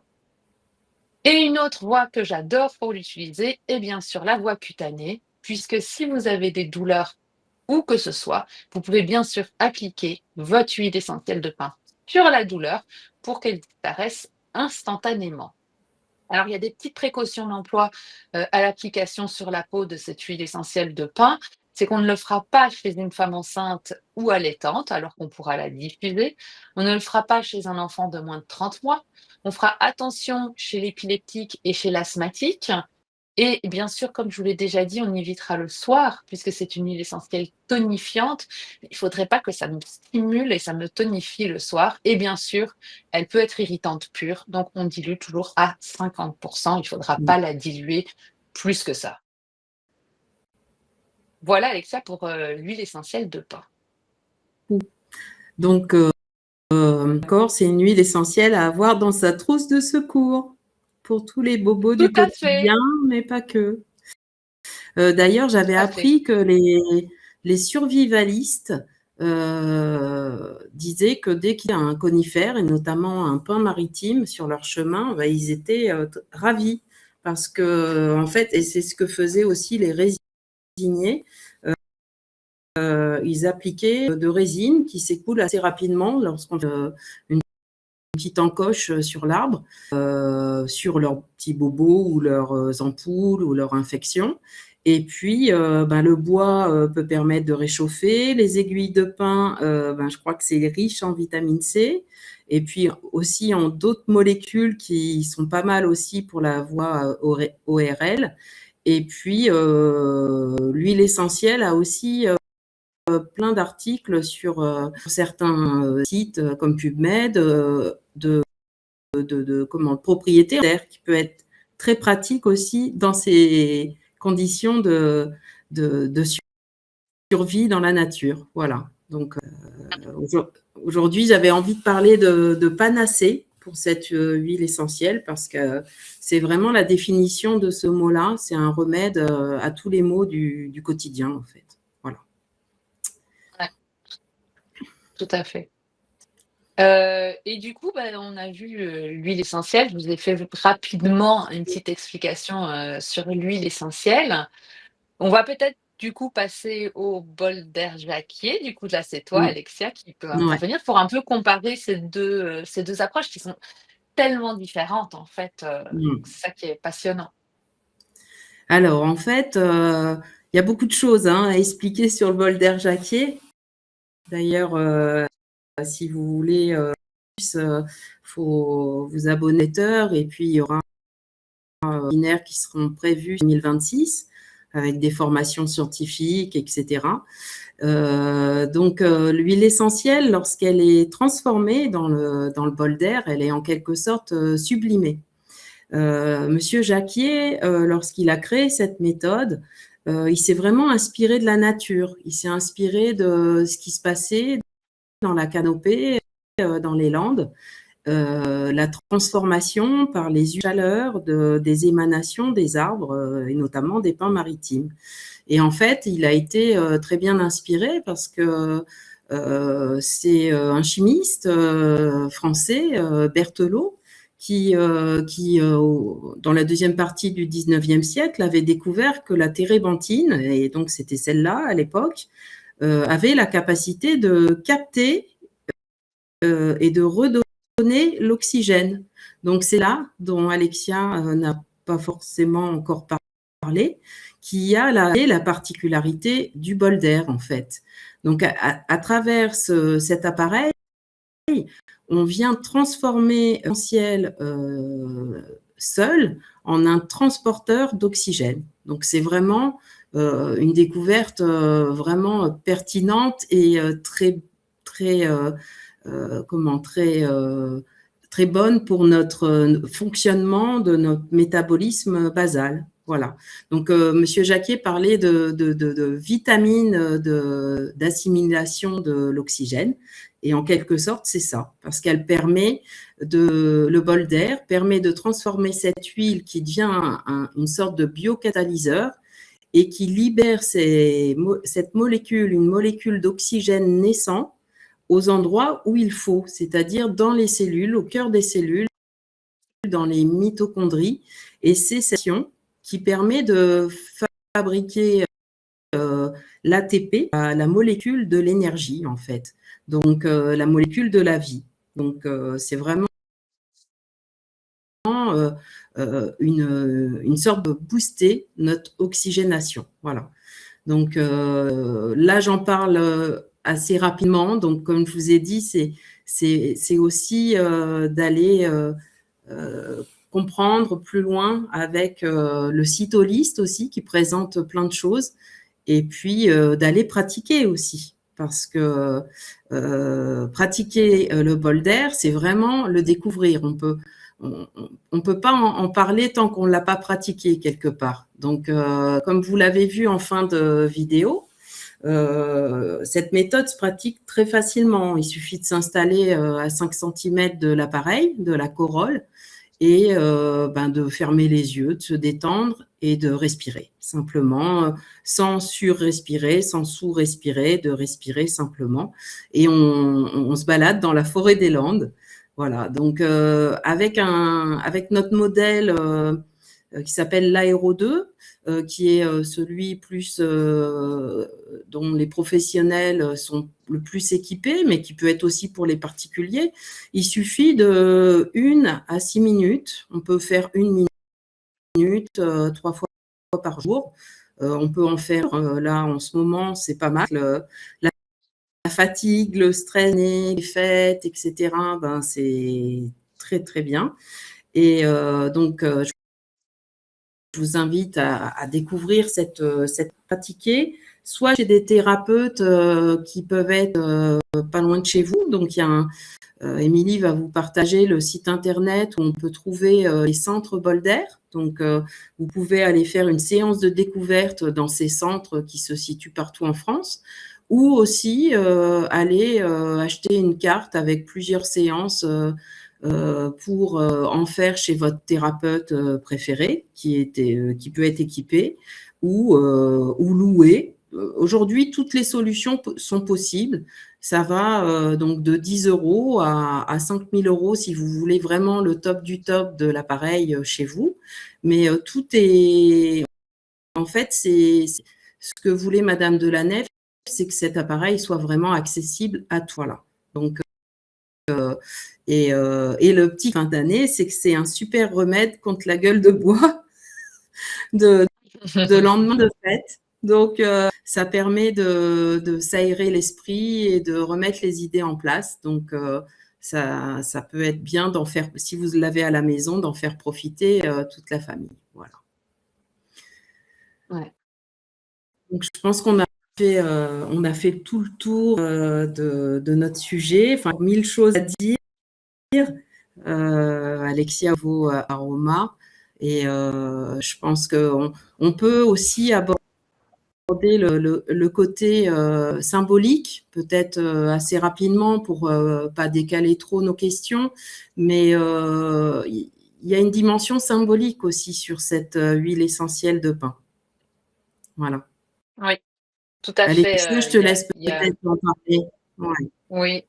Et une autre voie que j'adore pour l'utiliser est bien sûr la voie cutanée, puisque si vous avez des douleurs où que ce soit, vous pouvez bien sûr appliquer votre huile essentielle de pin sur la douleur pour qu'elle disparaisse instantanément. Alors, il y a des petites précautions d'emploi à l'application sur la peau de cette huile essentielle de pin. C'est qu'on ne le fera pas chez une femme enceinte ou allaitante, alors qu'on pourra la diffuser. On ne le fera pas chez un enfant de moins de 30 mois. On fera attention chez l'épileptique et chez l'asthmatique. Et bien sûr, comme je vous l'ai déjà dit, on évitera le soir, puisque c'est une huile essentielle tonifiante. Il ne faudrait pas que ça me stimule et ça me tonifie le soir. Et bien sûr, elle peut être irritante pure, donc on dilue toujours à 50%. Il ne faudra pas la diluer plus que ça. Voilà, Alexia, pour l'huile essentielle de pin. Donc, d'accord, c'est une huile essentielle à avoir dans sa trousse de secours pour tous les bobos Tout du à fait, quotidien, mais pas que. D'ailleurs, tout j'avais à fait. appris que les survivalistes disaient que dès qu'il y a un conifère, et notamment un pin maritime sur leur chemin, bah, ils étaient ravis. Parce que, en fait, et c'est ce que faisaient aussi les résiniers, ils appliquaient de résine qui s'écoule assez rapidement lorsqu'on fait une petite encoche sur l'arbre, sur leurs petits bobos ou leurs ampoules ou leurs infections. Et puis, le bois peut permettre de réchauffer. Les aiguilles de pin, je crois que c'est riche en vitamine C. Et puis aussi en d'autres molécules qui sont pas mal aussi pour la voie ORL. Et puis, l'huile essentielle a aussi plein d'articles sur certains sites comme PubMed de propriété qui peut être très pratique aussi dans ces conditions de survie dans la nature. Voilà. Donc aujourd'hui, j'avais envie de parler de panacée pour cette huile essentielle parce que c'est vraiment la définition de ce mot-là. C'est un remède à tous les maux du quotidien, en fait. Voilà. Ouais, tout à fait. Et du coup, on a vu l'huile essentielle. Je vous ai fait rapidement une petite explication sur l'huile essentielle. On va peut-être du coup passer au bol d'air jacquier. Du coup, là, c'est toi, Mm. Alexia, qui peut Ouais. intervenir pour un peu comparer ces deux approches qui sont tellement différentes, en fait. Mm. C'est ça qui est passionnant. Alors, en fait, il y a beaucoup de choses à expliquer sur le bol d'air jacquier. D'ailleurs, si vous voulez plus, faut vous abonner et puis il y aura webinaires qui seront prévus en 2026 avec des formations scientifiques, etc. Donc, l'huile essentielle, lorsqu'elle est transformée dans le bol d'air, elle est en quelque sorte sublimée. Monsieur Jacquier, lorsqu'il a créé cette méthode, il s'est vraiment inspiré de la nature. Il s'est inspiré de ce qui se passait dans la canopée, dans les Landes, la transformation par les chaleurs des émanations des arbres et notamment des pins maritimes. Et en fait, il a été très bien inspiré parce que c'est un chimiste français, Berthelot, qui dans la deuxième partie du 19e siècle, avait découvert que la térébenthine, et donc c'était celle-là à l'époque, avait la capacité de capter et de redonner l'oxygène. Donc c'est là dont Alexia n'a pas forcément encore parlé, qui a la particularité du bol d'air en fait. Donc à travers cet appareil, on vient transformer l'essentiel seul en un transporteur d'oxygène. Donc c'est vraiment une découverte vraiment pertinente et très très très bonne pour notre fonctionnement de notre métabolisme basal. Voilà. Donc, Monsieur Jacquier parlait de vitamines d'assimilation de l'oxygène. Et en quelque sorte, c'est ça, parce qu'elle permet le bol d'air permet de transformer cette huile qui devient une sorte de biocatalyseur et qui libère cette molécule, une molécule d'oxygène naissant aux endroits où il faut, c'est-à-dire dans les cellules, au cœur des cellules, dans les mitochondries, et c'est cette action qui permet de fabriquer l'ATP, la molécule de l'énergie en fait, donc la molécule de la vie. Donc c'est vraiment une sorte de booster notre oxygénation. Voilà. Donc là, j'en parle assez rapidement. Donc, comme je vous ai dit, c'est aussi d'aller comprendre plus loin avec le site Holist aussi qui présente plein de choses et puis d'aller pratiquer aussi parce que pratiquer le bol d'air, c'est vraiment le découvrir. On peut pas en parler tant qu'on l'a pas pratiqué quelque part. Donc, comme vous l'avez vu en fin de vidéo, cette méthode se pratique très facilement. Il suffit de s'installer à 5 cm de l'appareil, de la corolle, et de fermer les yeux, de se détendre et de respirer. Simplement, sans sur-respirer, sans sous-respirer, de respirer simplement. Et on se balade dans la forêt des Landes. Voilà, donc avec notre modèle qui s'appelle l'Aéro 2, qui est celui plus dont les professionnels sont le plus équipés, mais qui peut être aussi pour les particuliers. Il suffit de 1 à 6 minutes. On peut faire 1 minute 3 fois par jour. On peut en faire, là en ce moment, c'est pas mal. La fatigue, le stress, les fêtes, etc., c'est très très bien. Et donc, je vous invite à découvrir cette pratiquer, soit chez des thérapeutes qui peuvent être pas loin de chez vous. Donc, il y a Émilie va vous partager le site internet où on peut trouver les centres bol d'air. Donc, vous pouvez aller faire une séance de découverte dans ces centres qui se situent partout en France, ou aussi aller acheter une carte avec plusieurs séances pour en faire chez votre thérapeute préféré qui peut être équipé ou louer. Aujourd'hui, toutes les solutions sont possibles. Ça va donc de 10 € à 5 000 € si vous voulez vraiment le top du top de l'appareil chez vous. Mais tout est… En fait, c'est ce que voulait Madame de la Nef, c'est que cet appareil soit vraiment accessible à toi là. Donc, et le petit fin d'année, c'est que c'est un super remède contre la gueule de bois de lendemain de fête. Donc, ça permet de s'aérer l'esprit et de remettre les idées en place. Donc, ça peut être bien d'en faire, si vous l'avez à la maison, d'en faire profiter toute la famille. Voilà. Ouais. Donc, je pense qu'on a fait tout le tour de notre sujet. Enfin, 1000 choses à dire. Alexia Vaux Aroma. Et je pense qu'on peut aussi aborder le côté symbolique, peut-être assez rapidement pour pas décaler trop nos questions, mais il y a une dimension symbolique aussi sur cette huile essentielle de pin. Voilà. Oui, tout à Alexia, fait. je te laisse Il y a peut-être en parler. Ouais. Oui,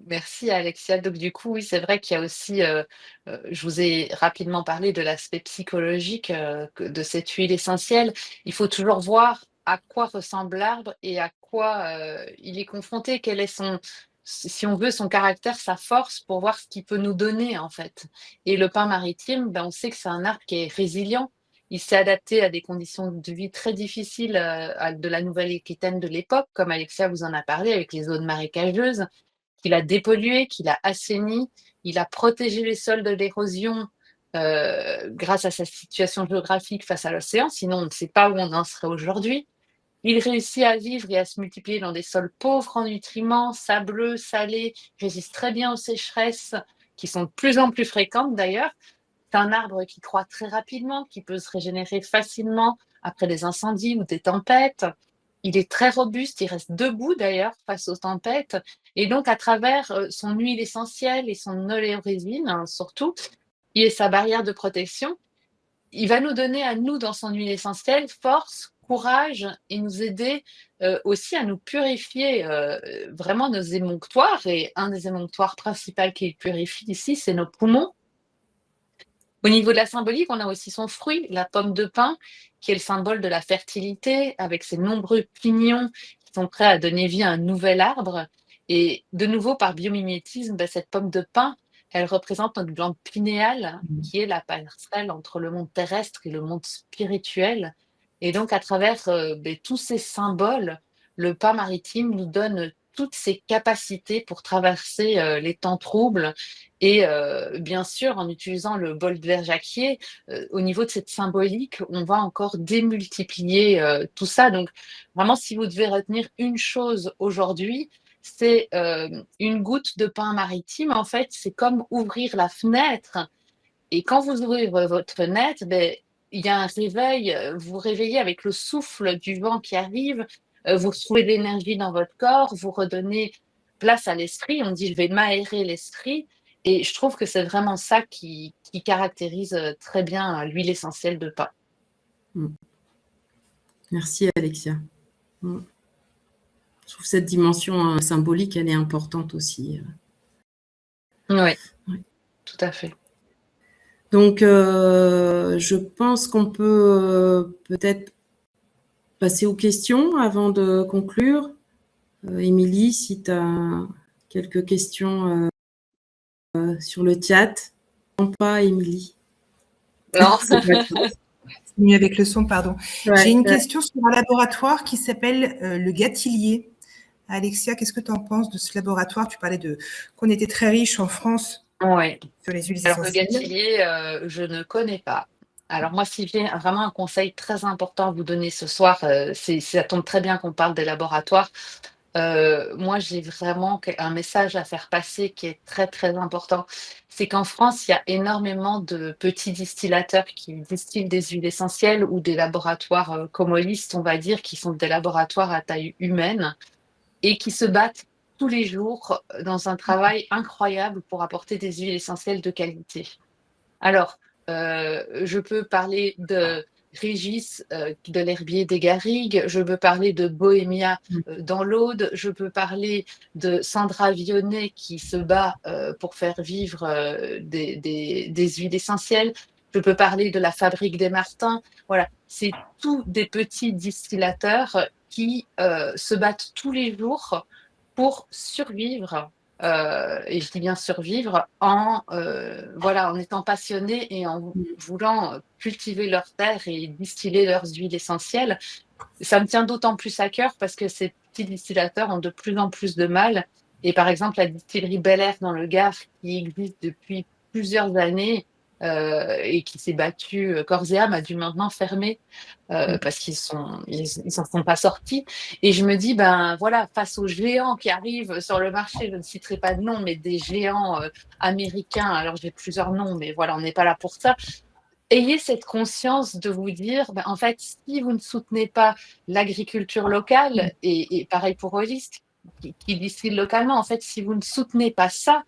merci Alexia. Donc du coup, oui, c'est vrai qu'il y a aussi, je vous ai rapidement parlé de l'aspect psychologique, de cette huile essentielle. Il faut toujours voir à quoi ressemble l'arbre et à quoi, il est confronté. Quel est si on veut, son caractère, sa force, pour voir ce qu'il peut nous donner, en fait. Et le pin maritime, on sait que c'est un arbre qui est résilient. Il s'est adapté à des conditions de vie très difficiles, de la Nouvelle-Aquitaine de l'époque, comme Alexia vous en a parlé, avec les zones marécageuses, qu'il a dépollué, qu'il a assaini. Il a protégé les sols de l'érosion grâce à sa situation géographique face à l'océan, sinon on ne sait pas où on en serait aujourd'hui. Il réussit à vivre et à se multiplier dans des sols pauvres en nutriments, sableux, salés, résiste très bien aux sécheresses, qui sont de plus en plus fréquentes d'ailleurs. C'est un arbre qui croît très rapidement, qui peut se régénérer facilement après des incendies ou des tempêtes. Il est très robuste, il reste debout d'ailleurs face aux tempêtes. Et donc, à travers son huile essentielle et son oléorésine, hein, surtout, et sa barrière de protection, il va nous donner à nous, dans son huile essentielle, force, courage et nous aider aussi à nous purifier vraiment nos émonctoires. Et un des émonctoires principaux qu'il purifie ici, c'est nos poumons. Au niveau de la symbolique, on a aussi son fruit, la pomme de pin, qui est le symbole de la fertilité, avec ses nombreux pignons qui sont prêts à donner vie à un nouvel arbre. Et de nouveau, par biomimétisme, cette pomme de pin, elle représente notre glande pinéale, qui est la passerelle entre le monde terrestre et le monde spirituel. Et donc, à travers tous ces symboles, le pin maritime nous donne toutes ses capacités pour traverser les temps troubles. Et bien sûr, en utilisant le bol de verre jacquier, au niveau de cette symbolique, on va encore démultiplier tout ça. Donc, vraiment, si vous devez retenir une chose aujourd'hui, c'est une goutte de pain maritime. En fait, c'est comme ouvrir la fenêtre. Et quand vous ouvrez votre fenêtre, ben, il y a un réveil, vous vous réveillez avec le souffle du vent qui arrive, vous retrouvez de l'énergie dans votre corps, vous redonnez place à l'esprit. On dit: «Je vais m'aérer l'esprit», et je trouve que c'est vraiment ça qui caractérise, très bien, l'huile essentielle de pin. Mmh. Merci Alexia. Mmh. Je trouve cette dimension symbolique, elle est importante aussi. Oui, Ouais. tout à fait. Donc, je pense qu'on peut peut-être passer aux questions avant de conclure. Émilie, si tu as quelques questions sur le chat. Non, pas Émilie. Non. C'est pas grave. C'est mieux avec le son, pardon. Ouais, J'ai une ouais. question sur un laboratoire qui s'appelle le Gatillier. Alexia, qu'est-ce que tu en penses de ce laboratoire? Tu parlais qu'on était très riche en France Ouais. sur les huiles Alors le essentielles. Gatillier, je ne connais pas. Alors moi, si j'ai vraiment un conseil très important à vous donner ce soir, ça tombe très bien qu'on parle des laboratoires. Moi, j'ai vraiment un message à faire passer qui est très, très important. C'est qu'en France, il y a énormément de petits distillateurs qui distillent des huiles essentielles, ou des laboratoires commolistes, on va dire, qui sont des laboratoires à taille humaine et qui se battent tous les jours dans un travail incroyable pour apporter des huiles essentielles de qualité. Alors, je peux parler de Régis, de l'herbier des Garrigues, je peux parler de Bohémia dans l'Aude, je peux parler de Sandra Vionnet qui se bat pour faire vivre des huiles essentielles, je peux parler de la Fabrique des Martins. Voilà, c'est tous des petits distillateurs qui se battent tous les jours pour survivre. Et je dis bien survivre voilà, en étant passionnés et en voulant cultiver leurs terres et distiller leurs huiles essentielles. Ça me tient d'autant plus à cœur parce que ces petits distillateurs ont de plus en plus de mal. Et par exemple, la distillerie Bel Air dans le Gard, qui existe depuis plusieurs années et qui s'est battue corps et âme, a dû maintenant fermer parce qu'ils s'en sont pas sortis. Et je me dis, ben voilà, face aux géants qui arrivent sur le marché, je ne citerai pas de nom, mais des géants américains, alors j'ai plusieurs noms, mais voilà, on n'est pas là pour ça. Ayez cette conscience de vous dire, ben, en fait, si vous ne soutenez pas l'agriculture locale, et pareil pour Holist, qui distille localement, en fait, si vous ne soutenez pas ça,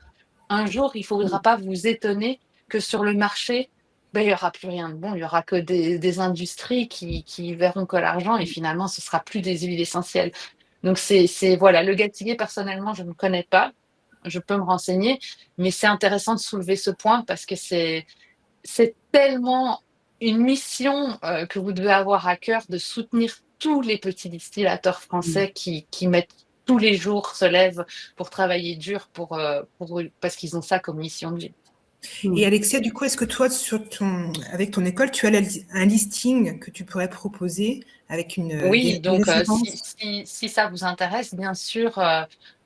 un jour, il ne faudra pas vous étonner que sur le marché, ben, il n'y aura plus rien de bon, il n'y aura que des industries qui verront que l'argent, et finalement, ce ne sera plus des huiles essentielles. Donc, voilà, le Gatillier, personnellement, je ne connais pas, je peux me renseigner, mais c'est intéressant de soulever ce point parce que c'est tellement une mission que vous devez avoir à cœur de soutenir tous les petits distillateurs français qui mettent tous les jours, se lèvent pour travailler dur parce qu'ils ont ça comme mission de vie. Et Alexia, du coup, est-ce que toi, avec ton école, tu as un listing que tu pourrais proposer avec Oui, donc références? si ça vous intéresse, bien sûr,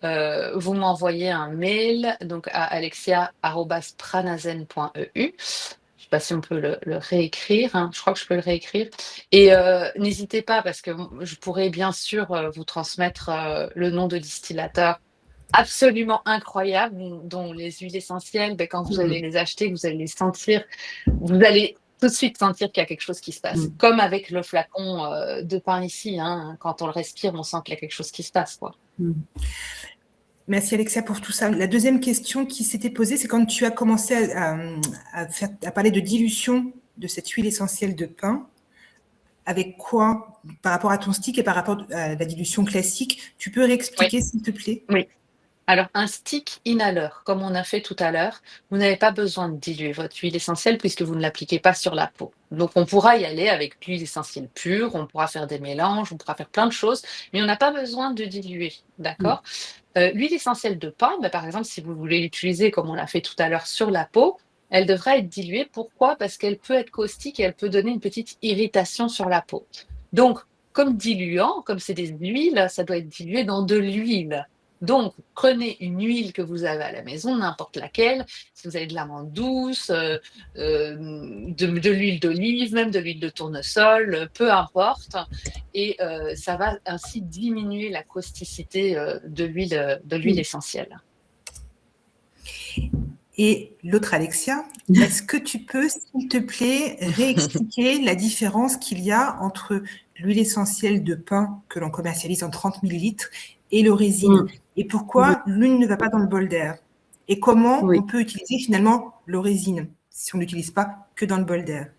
vous m'envoyez un mail donc à alexia@pranazen.eu. Je ne sais pas si on peut le réécrire, hein. Je crois que je peux le réécrire. Et n'hésitez pas, parce que je pourrais bien sûr vous transmettre le nom de distillateur absolument incroyable, dont les huiles essentielles, ben, quand vous allez les acheter, vous allez les sentir, vous allez tout de suite sentir qu'il y a quelque chose qui se passe. Comme avec le flacon de pain ici, hein, quand on le respire, on sent qu'il y a quelque chose qui se passe, quoi. Merci Alexia pour tout ça. La deuxième question qui s'était posée, c'est quand tu as commencé à parler de dilution de cette huile essentielle de pin, avec quoi, par rapport à ton stick et par rapport à la dilution classique, tu peux réexpliquer, s'il te plaît? Oui. Alors, un stick inhaleur, comme on a fait tout à l'heure, vous n'avez pas besoin de diluer votre huile essentielle puisque vous ne l'appliquez pas sur la peau. Donc, on pourra y aller avec l'huile essentielle pure, on pourra faire des mélanges, on pourra faire plein de choses, mais on n'a pas besoin de diluer, d'accord? L'huile essentielle de pin, ben, par exemple, si vous voulez l'utiliser comme on l'a fait tout à l'heure sur la peau, elle devrait être diluée. Pourquoi? Parce qu'elle peut être caustique et elle peut donner une petite irritation sur la peau. Donc, comme diluant, comme c'est des huiles, ça doit être dilué dans de l'huile. Donc, prenez une huile que vous avez à la maison, n'importe laquelle, si vous avez de l'amande douce, de l'huile d'olive, même de l'huile de tournesol, peu importe, et ça va ainsi diminuer la causticité de l'huile essentielle. Et l'autre Alexia, est-ce que tu peux, s'il te plaît, réexpliquer la différence qu'il y a entre l'huile essentielle de pin que l'on commercialise en 30 millilitres et le résine, et pourquoi l'une ne va pas dans le bol d'air, et comment on peut utiliser finalement le résine si on n'utilise pas que dans le bol d'air?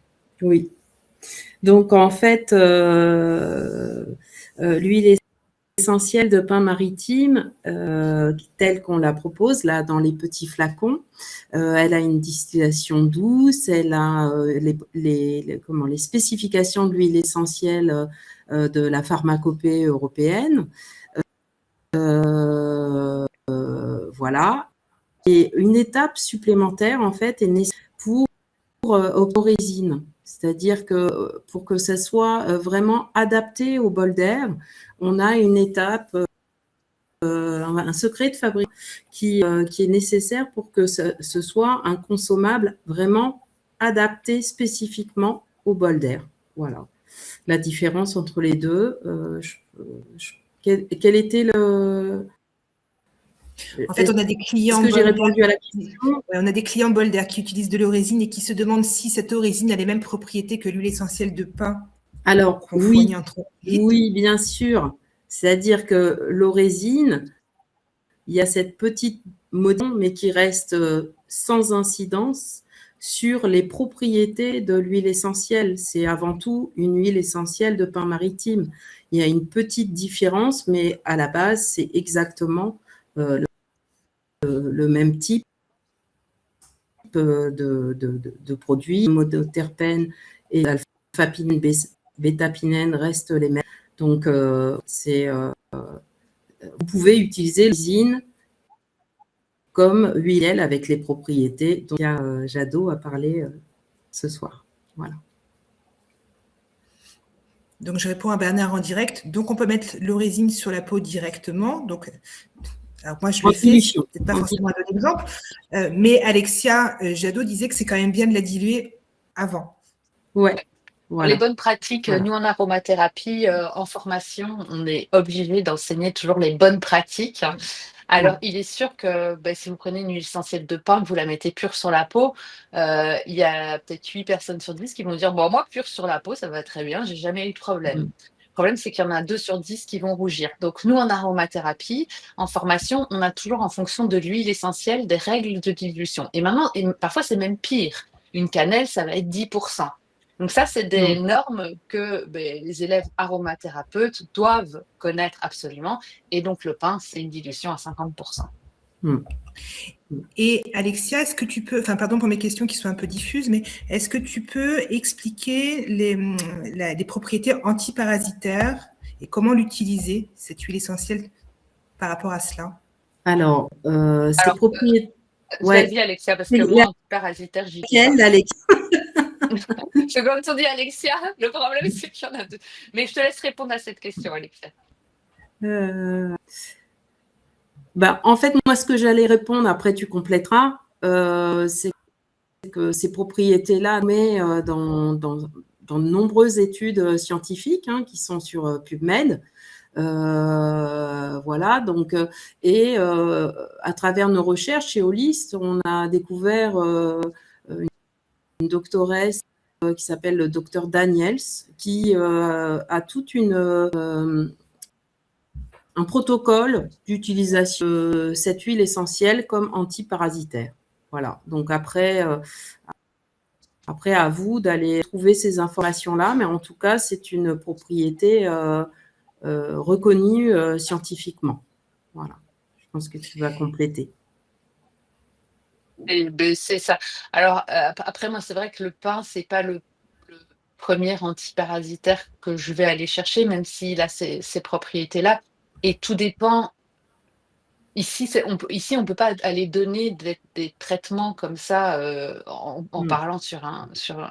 Oui. Donc en fait, l'huile essentielle de pin maritime, telle qu'on la propose là dans les petits flacons, elle a une distillation douce, elle a les spécifications de l'huile essentielle de la pharmacopée européenne. Voilà. Et une étape supplémentaire en fait est nécessaire pour résine. C'est-à-dire que pour que ça soit vraiment adapté au bol d'air, on a une étape, un secret de fabrique qui est nécessaire pour que ce soit un consommable vraiment adapté spécifiquement au bol d'air. Voilà. La différence entre les deux, quel était le... En fait, on a des clients. Est-ce que j'ai répondu à la question? On a des clients bol d'air qui utilisent de l'orésine et qui se demandent si cette orésine a les mêmes propriétés que l'huile essentielle de pin. Alors, oui, bien sûr. C'est-à-dire que l'orésine, il y a cette petite modification, mais qui reste sans incidence sur les propriétés de l'huile essentielle. C'est avant tout une huile essentielle de pin maritime. Il y a une petite différence, mais à la base, c'est exactement le même type de produits. Monoterpènes et alpha-pinène, bêta-pinène restent les mêmes. Donc, vous pouvez utiliser l'orésine comme huile avec les propriétés dont Jadot a parlé ce soir. Voilà. Donc, je réponds à Bernard en direct. Donc, on peut mettre l'orésine sur la peau directement. Donc, alors moi, je le fais, peut-être pas forcément un bon exemple, mais Alexia Jadot disait que c'est quand même bien de la diluer avant. Ouais. Voilà. Les bonnes pratiques, nous en aromathérapie, en formation, on est obligé d'enseigner toujours les bonnes pratiques. Alors, il est sûr que si vous prenez une huile essentielle de pin, que vous la mettez pure sur la peau, il y a peut-être 8 personnes sur 10 qui vont dire « Bon, moi, pure sur la peau, ça va très bien, j'ai jamais eu de problème. » Le problème, c'est qu'il y en a 2 sur 10 qui vont rougir. Donc, nous, en aromathérapie, en formation, on a toujours en fonction de l'huile essentielle des règles de dilution. Et maintenant, parfois, c'est même pire. Une cannelle, ça va être 10%. Donc ça, c'est des normes que les élèves aromathérapeutes doivent connaître absolument. Et donc, le pin, c'est une dilution à 50%. Et Alexia, est-ce que tu peux, enfin pardon pour mes questions qui sont un peu diffuses, mais est-ce que tu peux expliquer les propriétés antiparasitaires et comment l'utiliser, cette huile essentielle, par rapport à cela? Alors, ces propriétés... Vas-y Alexia, parce que moi, antiparasitaire, j'y viens. Alexia comme tu dis Alexia, le problème c'est qu'il y en a 2. Mais je te laisse répondre à cette question, Alexia. En fait, moi, ce que j'allais répondre, après tu compléteras, c'est que ces propriétés-là, mais dans de nombreuses études scientifiques qui sont sur PubMed. Voilà, donc, et à travers nos recherches chez Holist, on a découvert une doctoresse qui s'appelle le docteur Daniels, qui a toute un protocole d'utilisation de cette huile essentielle comme antiparasitaire. Voilà, donc après à vous d'aller trouver ces informations-là, mais en tout cas, c'est une propriété reconnue scientifiquement. Voilà, je pense que tu vas compléter. C'est ça. Alors, après, moi, c'est vrai que le pin, c'est pas le premier antiparasitaire que je vais aller chercher, même s'il a ces propriétés-là. Et tout dépend. Ici, on ne peut pas aller donner des traitements comme ça en parlant sur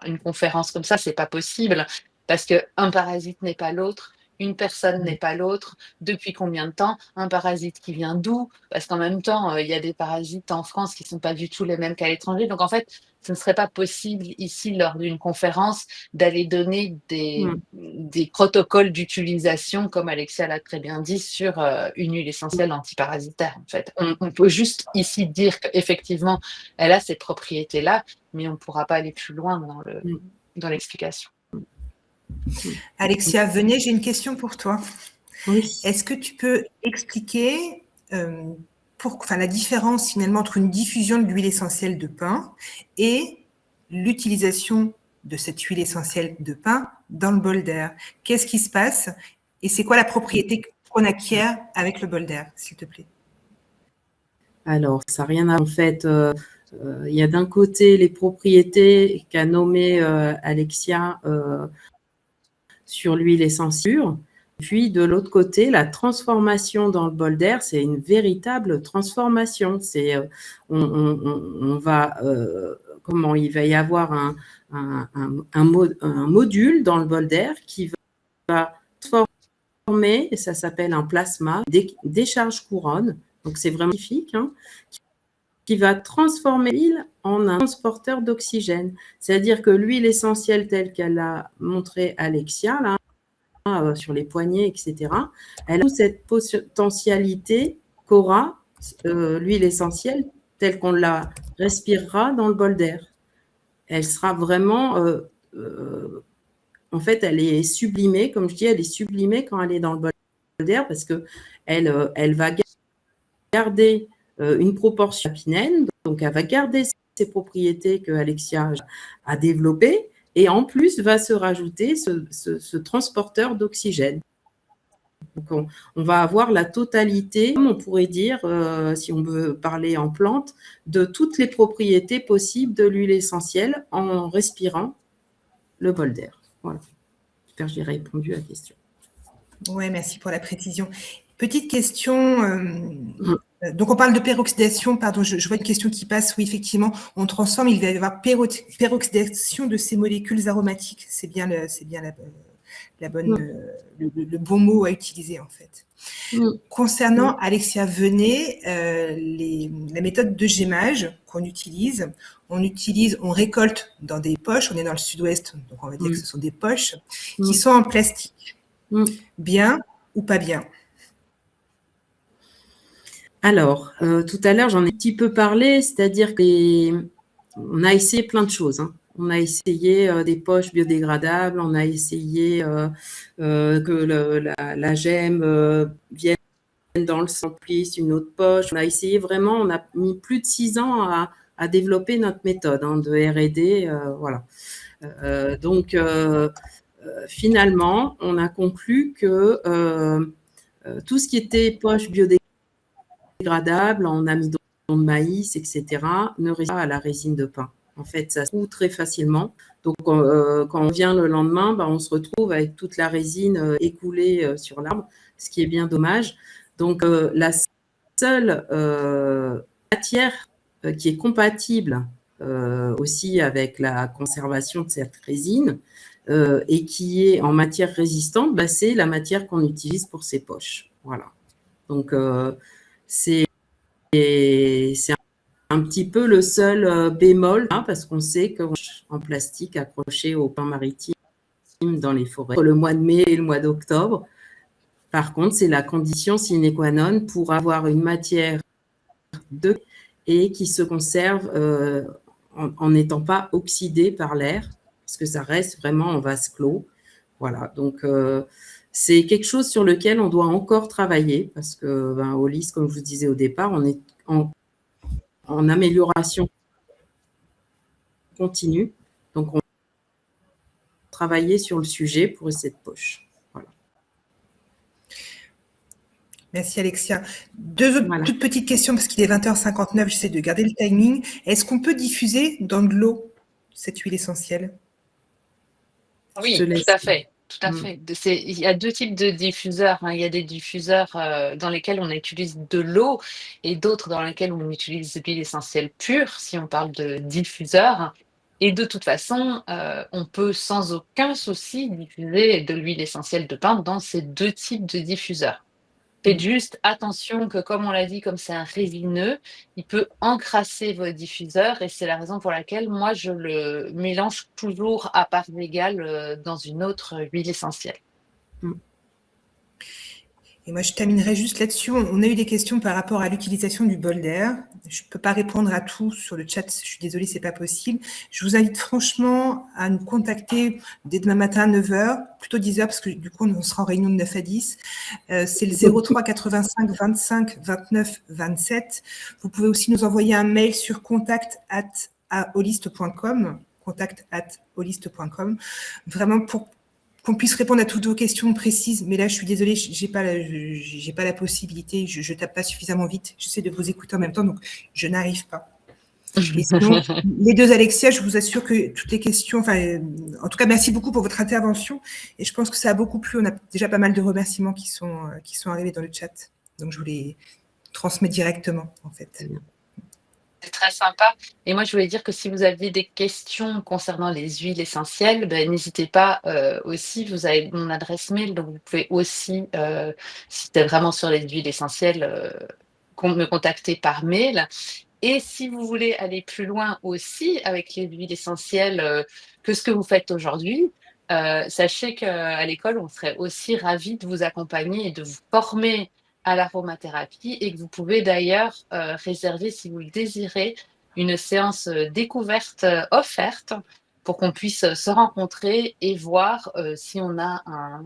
une conférence comme ça, c'est pas possible, parce qu'un parasite n'est pas l'autre, une personne n'est pas l'autre, depuis combien de temps, un parasite qui vient d'où, parce qu'en même temps, il y a des parasites en France qui ne sont pas du tout les mêmes qu'à l'étranger. Donc en fait, ce ne serait pas possible ici, lors d'une conférence, d'aller donner des protocoles d'utilisation, comme Alexia l'a très bien dit, sur une huile essentielle antiparasitaire. En fait, on peut juste ici dire qu'effectivement, elle a ces propriétés-là, mais on ne pourra pas aller plus loin dans l'explication. Alexia, venez, j'ai une question pour toi. Oui. Est-ce que tu peux expliquer la différence finalement entre une diffusion de l'huile essentielle de pin et l'utilisation de cette huile essentielle de pin dans le bol d'air? Qu'est-ce qui se passe et c'est quoi la propriété qu'on acquiert avec le bol d'air, s'il te plaît? Alors, ça n'a rien à voir. En fait, il y a d'un côté les propriétés qu'a nommées Alexia sur l'huile essentielle. Puis de l'autre côté, la transformation dans le bol d'air, c'est une véritable transformation. C'est, il va y avoir un module dans le bol d'air qui va transformer, et ça s'appelle un plasma, décharge couronne. Donc c'est vraiment magnifique, qui va transformer l'huile en un transporteur d'oxygène. C'est-à-dire que l'huile essentielle telle qu'elle a montré Alexia, là, sur les poignets, etc., elle a cette potentialité qu'aura l'huile essentielle telle qu'on la respirera dans le bol d'air. Elle sera vraiment, en fait, elle est sublimée, comme je dis, elle est sublimée quand elle est dans le bol d'air parce qu'elle va garder une proportion apinène, donc elle va garder ces propriétés que Alexia a développées, et en plus va se rajouter ce transporteur d'oxygène. Donc on va avoir la totalité, on pourrait dire, si on veut parler en plante, de toutes les propriétés possibles de l'huile essentielle en respirant le bol d'air. Voilà. J'espère que j'ai répondu à la question. Oui, merci pour la précision. Petite question. Donc, on parle de peroxydation. Pardon, je vois une question qui passe. Oui, effectivement, on transforme. Il va y avoir peroxydation de ces molécules aromatiques. C'est bien la bonne, le bon mot à utiliser, en fait. Concernant Alexia Venet, la méthode de gémage qu'on utilise, on récolte dans des poches. On est dans le sud-ouest, donc on va dire que ce sont des poches qui sont en plastique. Bien ou pas bien? Alors, tout à l'heure, j'en ai un petit peu parlé, c'est-à-dire qu'on a essayé plein de choses. On a essayé des poches biodégradables, on a essayé que la gemme vienne dans le samplice, une autre poche. On a essayé vraiment, on a mis plus de 6 ans à développer notre méthode de R&D. Voilà. Donc, finalement, on a conclu que tout ce qui était poche biodégradable, en amidon de maïs, etc., ne résiste pas à la résine de pin. En fait, ça se trouve très facilement. Donc, quand on vient le lendemain, on se retrouve avec toute la résine écoulée sur l'arbre, ce qui est bien dommage. Donc, la seule matière qui est compatible aussi avec la conservation de cette résine et qui est en matière résistante, c'est la matière qu'on utilise pour ces poches. Voilà. Donc, c'est un petit peu le seul bémol, parce qu'on sait qu'en plastique accroché au pin maritime dans les forêts, le mois de mai et le mois d'octobre. Par contre, c'est la condition sine qua non pour avoir une matière et qui se conserve en n'étant pas oxydée par l'air, parce que ça reste vraiment en vase clos. Voilà, donc c'est quelque chose sur lequel on doit encore travailler, parce que au LIS, comme je vous disais au départ, on est en amélioration continue. Donc, on va travailler sur le sujet pour cette poche. Voilà. Merci Alexia. Deux autres toutes petites questions, parce qu'il est 20h59, j'essaie de garder le timing. Est-ce qu'on peut diffuser dans de l'eau cette huile essentielle? Oui, tout à fait. Tout à fait. Il y a deux types de diffuseurs. Il y a des diffuseurs dans lesquels on utilise de l'eau et d'autres dans lesquels on utilise de l'huile essentielle pure, si on parle de diffuseurs. Et de toute façon, on peut sans aucun souci diffuser de l'huile essentielle de pin dans ces 2 types de diffuseurs. Faites juste attention que, comme on l'a dit, comme c'est un résineux, il peut encrasser vos diffuseurs et c'est la raison pour laquelle moi je le mélange toujours à parts égales dans une autre huile essentielle. Et moi, je terminerai juste là-dessus. On a eu des questions par rapport à l'utilisation du bol d'air. Je ne peux pas répondre à tout sur le chat. Je suis désolée, c'est pas possible. Je vous invite franchement à nous contacter dès demain matin à 9h, plutôt 10h, parce que du coup, on sera en réunion de 9 à 10. C'est le 03 85 25 29 27. Vous pouvez aussi nous envoyer un mail sur contact@holist.com, contact@holist.com, vraiment pour qu'on puisse répondre à toutes vos questions précises. Mais là, je suis désolée, j'ai pas la possibilité, je tape pas suffisamment vite. J'essaie de vous écouter en même temps, donc je n'arrive pas. Et sinon, les 2 Alexia, je vous assure que toutes les questions, en tout cas, merci beaucoup pour votre intervention. Et je pense que ça a beaucoup plu. On a déjà pas mal de remerciements qui sont arrivés dans le chat. Donc, je vous les transmets directement, en fait. C'est très sympa. Et moi, je voulais dire que si vous aviez des questions concernant les huiles essentielles, n'hésitez pas aussi, vous avez mon adresse mail, donc vous pouvez aussi, si c'est vraiment sur les huiles essentielles, me contacter par mail. Et si vous voulez aller plus loin aussi avec les huiles essentielles que ce que vous faites aujourd'hui, sachez qu'à l'école, on serait aussi ravis de vous accompagner et de vous former à l'aromathérapie et que vous pouvez d'ailleurs réserver, si vous le désirez, une séance découverte offerte pour qu'on puisse se rencontrer et voir si on a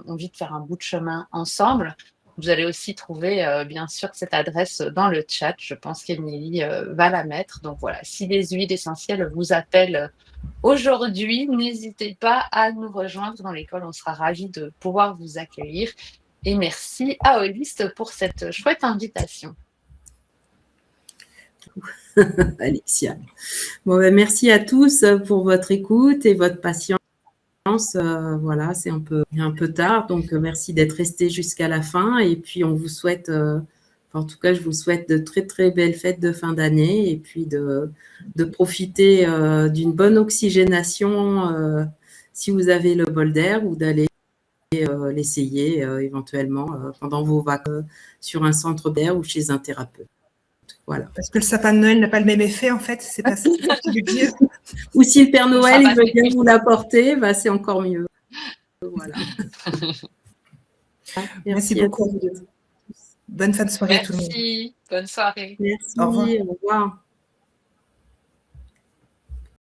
envie de faire un bout de chemin ensemble. Vous allez aussi trouver bien sûr cette adresse dans le chat. Je pense qu'Emilie va la mettre. Donc voilà, si les huiles essentielles vous appellent aujourd'hui, n'hésitez pas à nous rejoindre dans l'école. On sera ravis de pouvoir vous accueillir. Et merci à Holist pour cette chouette invitation. Alexia. Bon, merci à tous pour votre écoute et votre patience. Voilà, c'est un peu tard, donc merci d'être restés jusqu'à la fin. Et puis, on vous souhaite, en tout cas, je vous souhaite de très, très belles fêtes de fin d'année et puis de profiter d'une bonne oxygénation si vous avez le bol d'air ou d'aller l'essayer éventuellement pendant vos vacances sur un centre d'air ou chez un thérapeute. Voilà. Parce que le sapin de Noël n'a pas le même effet, en fait, c'est pas ça que tu veux dire. Ou si le Père Noël il veut bien vous l'apporter, c'est encore mieux. Voilà. Merci beaucoup. Bonne fin de soirée à tout le monde. Merci, bonne soirée. Merci, au revoir.